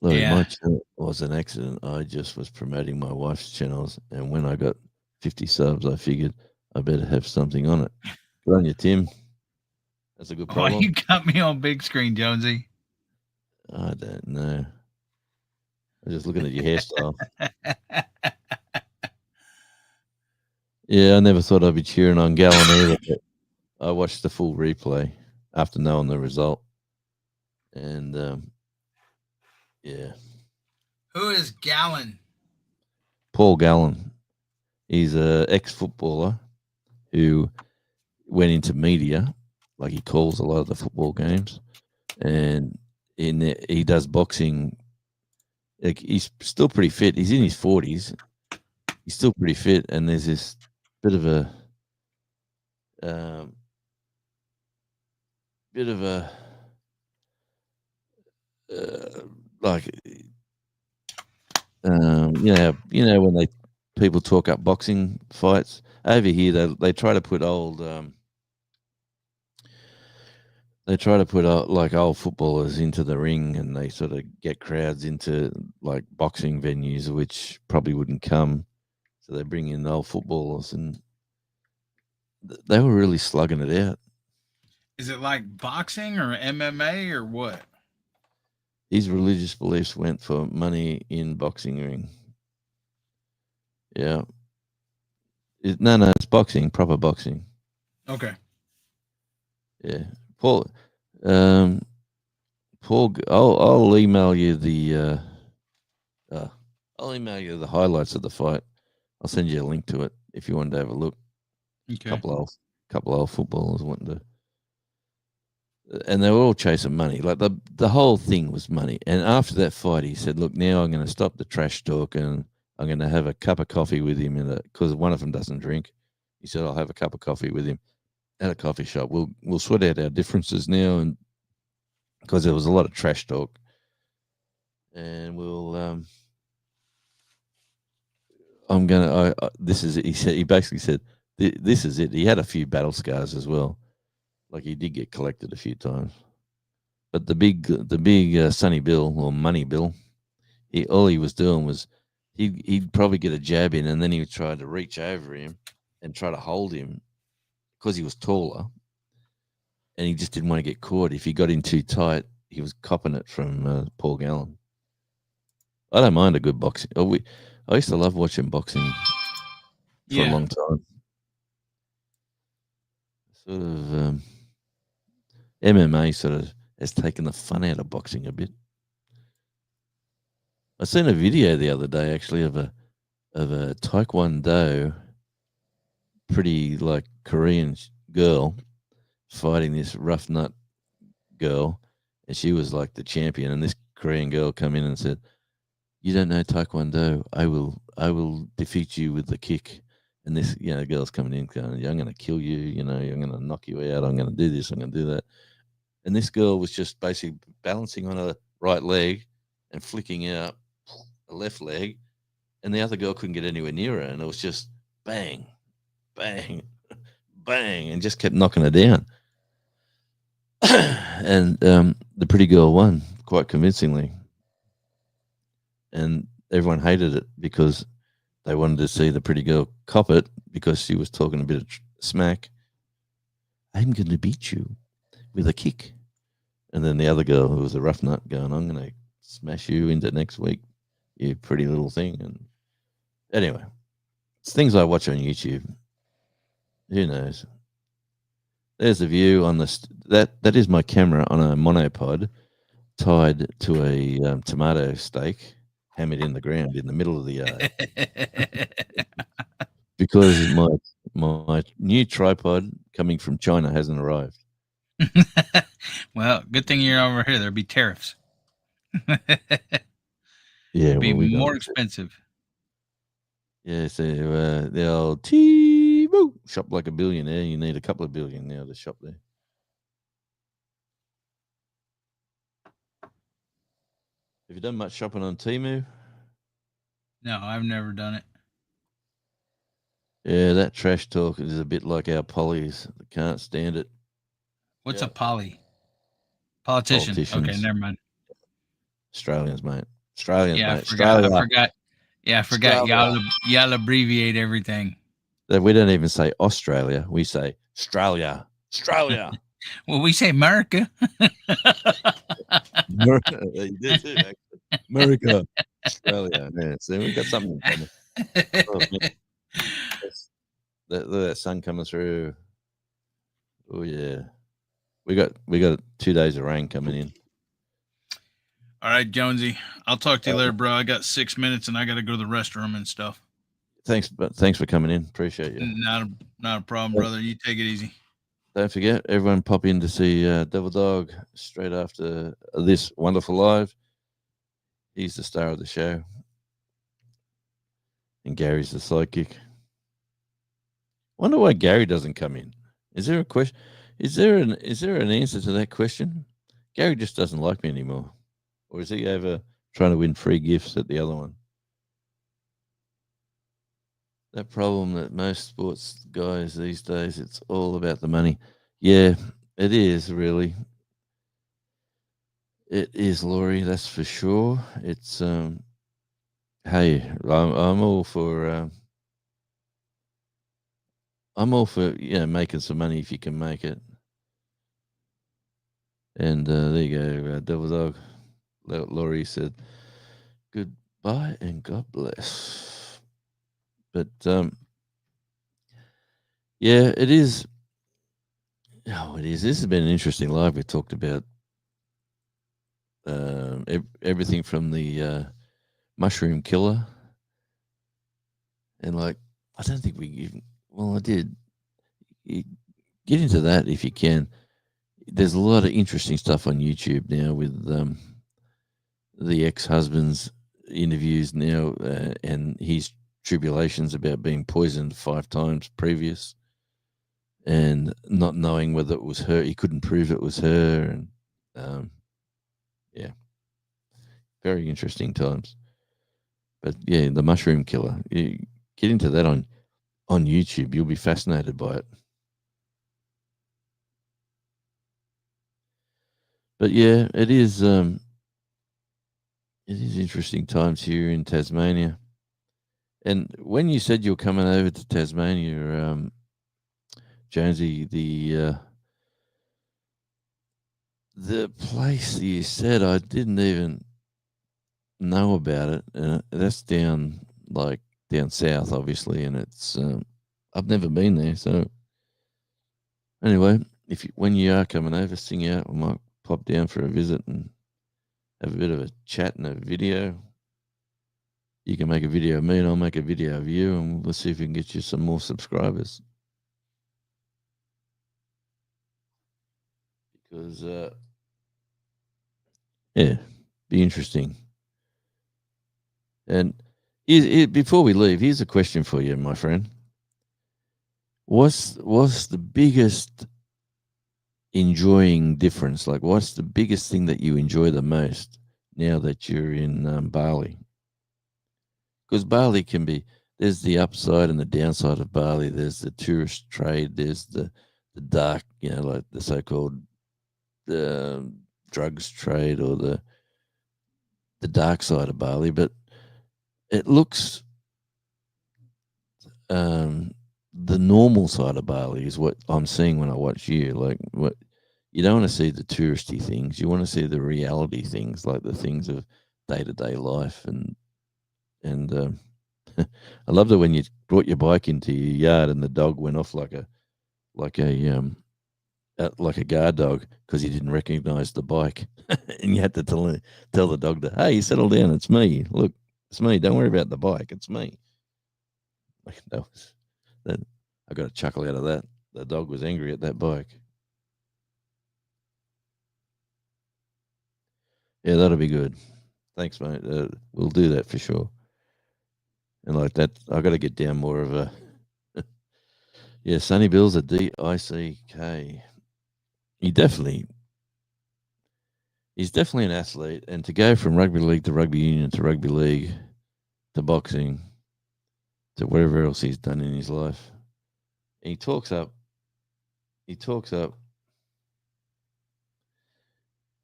Look, my Yeah. channel was an accident. I just was promoting my wife's channels, and when I got 50 subs, I figured I better have something on it. Good on you, Tim. That's a good Why problem. you got me on big screen, Jonesy? I don't know. I'm just looking at your hairstyle. Yeah, I never thought I'd be cheering on Gallon either, but I watched the full replay after knowing the result. And yeah, Who is Gallon? Paul Gallen. He's a ex-footballer who went into media, like he calls a lot of the football games, and he does boxing. Like he's still pretty fit. He's in his 40s. He's still pretty fit, and there's this bit of a um, bit of a like when people talk up boxing fights over here, they try to put like old footballers into the ring, and they sort of get crowds into like boxing venues, which probably wouldn't come. So they bring in old footballers, and they were really slugging it out. Is it like boxing or MMA or what? His religious beliefs went for money in boxing ring. Yeah, no, it's boxing, proper boxing. Okay. Yeah, Paul. Um, Paul, I'll email you uh, I'll email you the highlights of the fight. I'll send you a link to it if you wanted to have a look. Okay. Couple of footballers wanting to, and they were all chasing money. Like the whole thing was money. And after that fight, he said, "Look, now I'm going to stop the trash talk, and I'm going to have a cup of coffee with him because one of them doesn't drink." He said, "I'll have a cup of coffee with him at a coffee shop. We'll sort out our differences now, and because there was a lot of trash talk, and we'll I'm gonna. This is it. He said. He basically said, "This is it." He had a few battle scars as well. Like he did get collected a few times. But the big Sonny Bill or Money Bill, all he was doing was he'd probably get a jab in, and then he would try to reach over him and try to hold him because he was taller, and he just didn't want to get caught. If he got in too tight, he was copping it from Paul Gallen. I don't mind a good boxing. I used to love watching boxing for a Yeah. long time. Sort of MMA sort of has taken the fun out of boxing a bit. I seen a video the other day actually of a taekwondo, pretty like Korean girl fighting this rough nut girl, and she was like the champion. And this Korean girl come in and said, "You don't know taekwondo. I will defeat you with the kick." And this girl's coming in going, "Yeah, I'm going to kill you. I'm going to knock you out. I'm going to do this. I'm going to do that." And this girl was just basically balancing on her right leg and flicking out a left leg, and the other girl couldn't get anywhere near her, and it was just bang, bang, bang, and just kept knocking her down. And the pretty girl won quite convincingly, and everyone hated it because they wanted to see the pretty girl cop it because she was talking a bit of smack. "I'm going to beat you with a kick." And then the other girl, who was a rough nut, going, "I'm going to smash you into next week, you pretty little thing." And anyway, it's things I watch on YouTube. Who knows? There's a view on this. That is my camera on a monopod tied to a tomato stake, hammered in the ground in the middle of the yard. because my new tripod coming from China hasn't arrived. Well, good thing you're over here. There'd be tariffs. Yeah, Be well, we got more expensive. yeah. So the old T-Boo, shop like a billionaire. You need a couple of billion now to shop there. Have you done much shopping on Temu? No, I've never done it. Yeah, that trash talk is a bit like our pollies. I can't stand it. What's a Yeah, politician? Okay, politicians, never mind. Australians, mate. Australians, Yeah, I mate. forgot. I Australia, forgot. Yeah, I forgot. Australia. Y'all abbreviate everything. We don't even say Australia. We say Australia, Australia. Well, we say America. You did too, actually. America, Australia. Yeah, see, we got something in common. Oh, man, that's- that sun coming through. Oh yeah, we got 2 days of rain coming in. All right, Jonesy. I'll talk to you Uh, later, bro. I got 6 minutes and I got to go to the restroom and stuff. thanks for coming in. Appreciate you. Not a problem, brother. You take it easy. Don't forget, everyone pop in to see Devil Dog straight after this wonderful live. He's the star of the show, and Gary's the sidekick. Wonder why Gary doesn't come in. Is there a question? Is there an answer to that question? Gary just doesn't like me anymore, or is he over trying to win free gifts at the other one? That problem that most sports guys these days, it's all about the money. Yeah, it is really. It is, Laurie. That's for sure. It's hey, I'm all for making some money if you can make it. And there you go, Devil Dog. Laurie said goodbye and God bless. But yeah, it is. Oh, it is. This has been an interesting live. We talked about everything from the mushroom killer, and like I don't think we even. Well, I did. You get into that if you can. There's a lot of interesting stuff on YouTube now with the ex-husband's interviews now and his tribulations about being poisoned 5 times previous and not knowing whether it was her. He couldn't prove it was her, and um, yeah, very interesting times. But yeah, the mushroom killer. You get into that on YouTube. You'll be fascinated by it. But yeah, it is. It is interesting times here in Tasmania. And when you said you were coming over to Tasmania, Jonesy, the place you said, I didn't even know about it. That's down south, obviously, and it's I've never been there. So anyway, when you are coming over, sing out. We might pop down for a visit and have a bit of a chat and a video. You can make a video of me, and I'll make a video of you, and let's see if we can get you some more subscribers. Because yeah, be interesting. And before we leave, here's a question for you, my friend. What's the biggest enjoying difference? Like, what's the biggest thing that you enjoy the most now that you're in Bali? Because Bali can be, there's the upside and the downside of Bali. There's the tourist trade. There's the dark, like the so-called drugs trade or the dark side of Bali. But it looks the normal side of Bali is what I'm seeing when I watch you. Like, what you don't want to see the touristy things. You want to see the reality things, like the things of day to day life. And I loved it when you brought your bike into your yard and the dog went off like a like a guard dog because he didn't recognize the bike, and you had to tell the dog to, hey, settle down. It's me. Look, it's me. Don't worry about the bike. It's me. Like, that That I got a chuckle out of that. The dog was angry at that bike. Yeah, that'll be good. Thanks, mate. We'll do that for sure. And like that, I got to get down more of a. Yeah, Sonny Bill's a DICK. He definitely, he's definitely an athlete, and to go from rugby league to rugby union to rugby league to boxing to whatever else he's done in his life, he talks up. He talks up.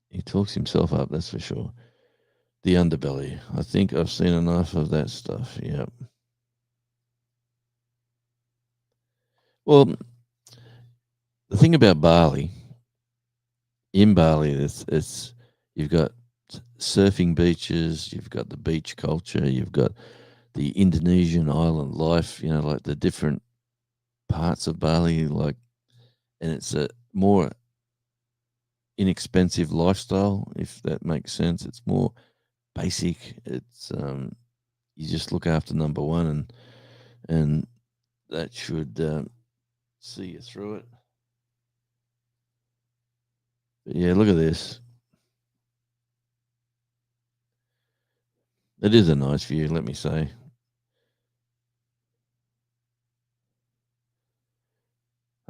He talks himself up. That's for sure. The underbelly. I think I've seen enough of that stuff. Yep. Well, the thing about Bali, in Bali, it's you've got surfing beaches, you've got the beach culture, you've got the Indonesian island life. You know, like the different parts of Bali, like, and it's a more inexpensive lifestyle, if that makes sense. It's more basic. It's you just look after number one, and that should see you through it. But yeah, look at this. It is a nice view, let me say.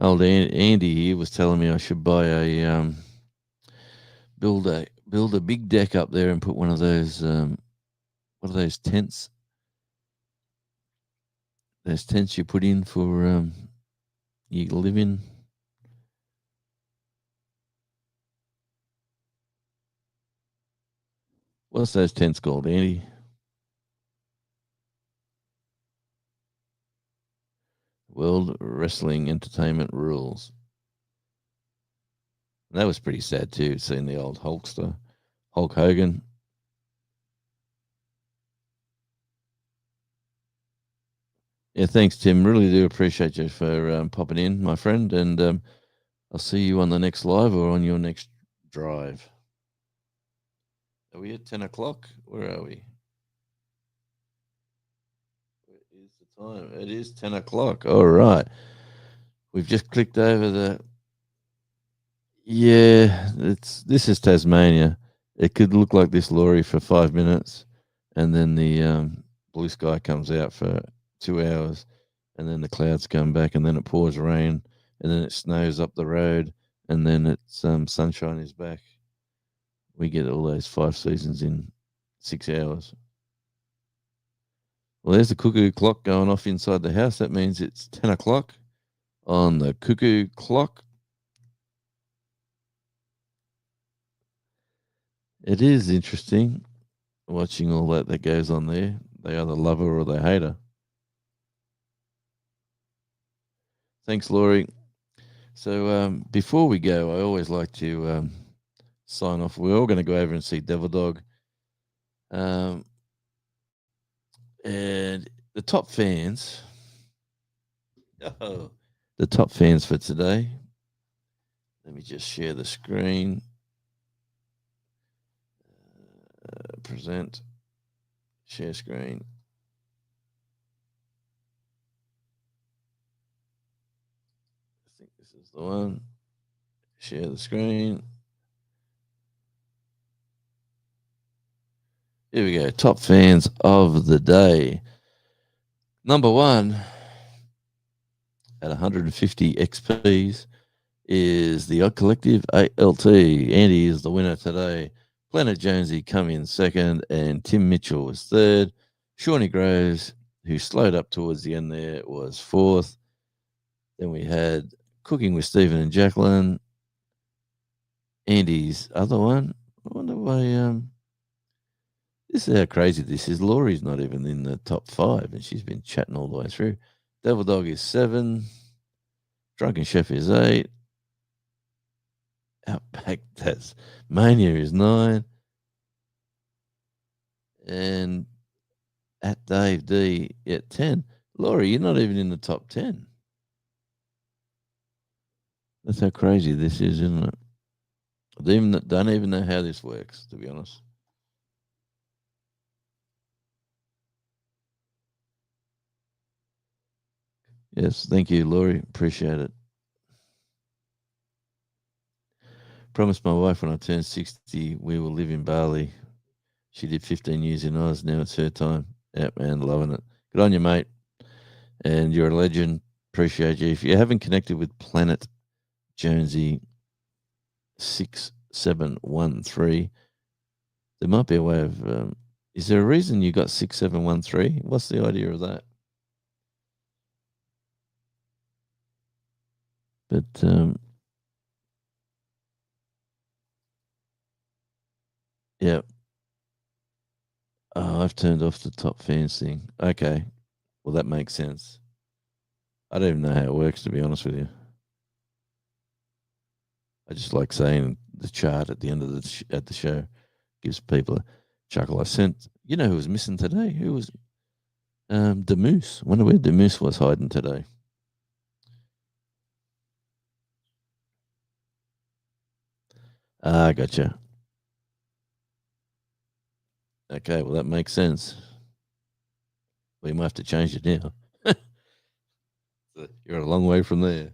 Old Andy here was telling me I should buy a build a big deck up there and put one of those what are those tents? Those tents you put in for you live in. What's those tents called, Andy? World Wrestling Entertainment Rules. And that was pretty sad too, seeing the old Hulkster, Hulk Hogan. Yeah, thanks, Tim. Really do appreciate you for popping in, my friend. And I'll see you on the next live or on your next drive. Are we at 10 o'clock? Where are we? Where is the time? It is 10 o'clock. All right. We've just clicked over the. Yeah, this is Tasmania. It could look like this lorry for 5 minutes, and then the blue sky comes out for 2 hours, and then the clouds come back, and then it pours rain, and then it snows up the road, and then it's sunshine is back. We get all those 5 seasons in 6 hours. Well, there's the cuckoo clock going off inside the house. That means it's 10 o'clock on the cuckoo clock. It is interesting watching all that goes on there. They either love her or they hate her. Thanks, Laurie. So before we go, I always like to sign off. We're all going to go over and see Devil Dog. Um, and the top fans, oh, the top fans for today. Let me just share the screen. Present, share screen. I think this is the one. Share the screen. Here we go. Top fans of the day. Number one at 150 XPs is the Odd Collective ALT. Andy is the winner today. Planet Jonesy come in second, and Tim Mitchell was third. Shawnee Groves, who slowed up towards the end there, was fourth. Then we had Cooking with Stephen and Jacqueline. Andy's other one. I wonder why. This is how crazy this is. Laurie's not even in the top five, and she's been chatting all the way through. Devil Dog is 7. Drunken Chef is 8. Outback that's Mania is 9. And at Dave D at 10. Laurie, you're not even in the top 10. That's how crazy this is, isn't it? Don't even know how this works, to be honest. Yes, thank you, Laurie. Appreciate it. Promised my wife when I turned 60 we will live in Bali. She did 15 years in Oz. Now it's her time. Yeah, man, loving it. Good on you, mate. And you're a legend. Appreciate you. If you haven't connected with Planet Jonesy 6713, there might be a way of. Is there a reason you got 6713? What's the idea of that? But yeah. Oh, I've turned off the top fans thing. Okay. Well, that makes sense. I don't even know how it works, to be honest with you. I just like saying the chart at the end of at the show gives people a chuckle. I sent. You know who was missing today? Who was the Moose? Wonder where the Moose was hiding today. Ah, gotcha. Okay, well that makes sense. We might have to change it now. You're a long way from there.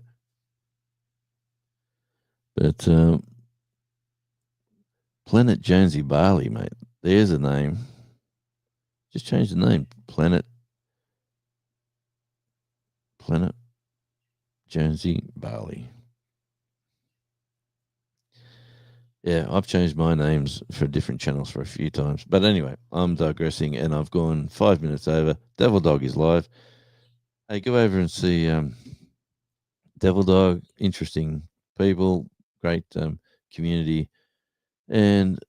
But Planet Jonesy Barley, mate. There's a name. Just change the name. Planet Jonesy Barley. Yeah, I've changed my names for different channels for a few times. But anyway, I'm digressing and I've gone 5 minutes over. Devil Dog is live. Hey, go over and see Devil Dog. Interesting people, great community, and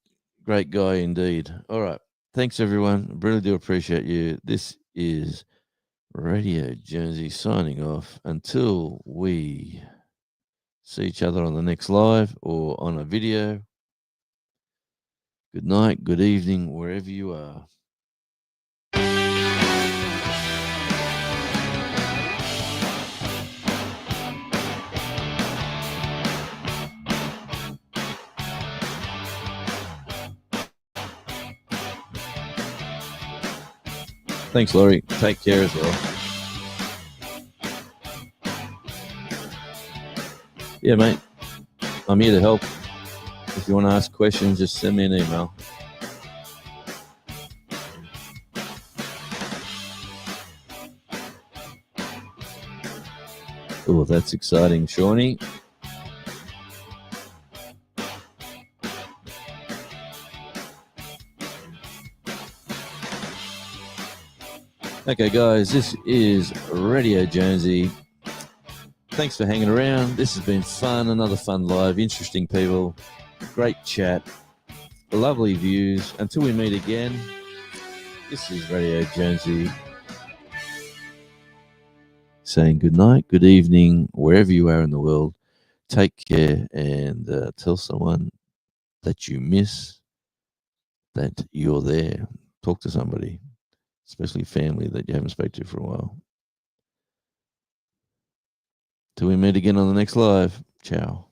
great guy indeed. All right. Thanks, everyone. Really do appreciate you. This is Radio Jonesy signing off until we see each other on the next live or on a video. Good night, good evening, wherever you are. Thanks, Laurie. Take care as well. Yeah, mate. I'm here to help. If you want to ask questions, just send me an email. Oh, that's exciting, Shawnee. Okay, guys, this is Radio Jonesy. Thanks for hanging around. This has been fun. Another fun live. Interesting people. Great chat. Lovely views. Until we meet again, this is Radio Jonesy saying good night, good evening, wherever you are in the world. Take care and tell someone that you miss that you're there. Talk to somebody, especially family that you haven't spoken to for a while. Till we meet again on the next live. Ciao.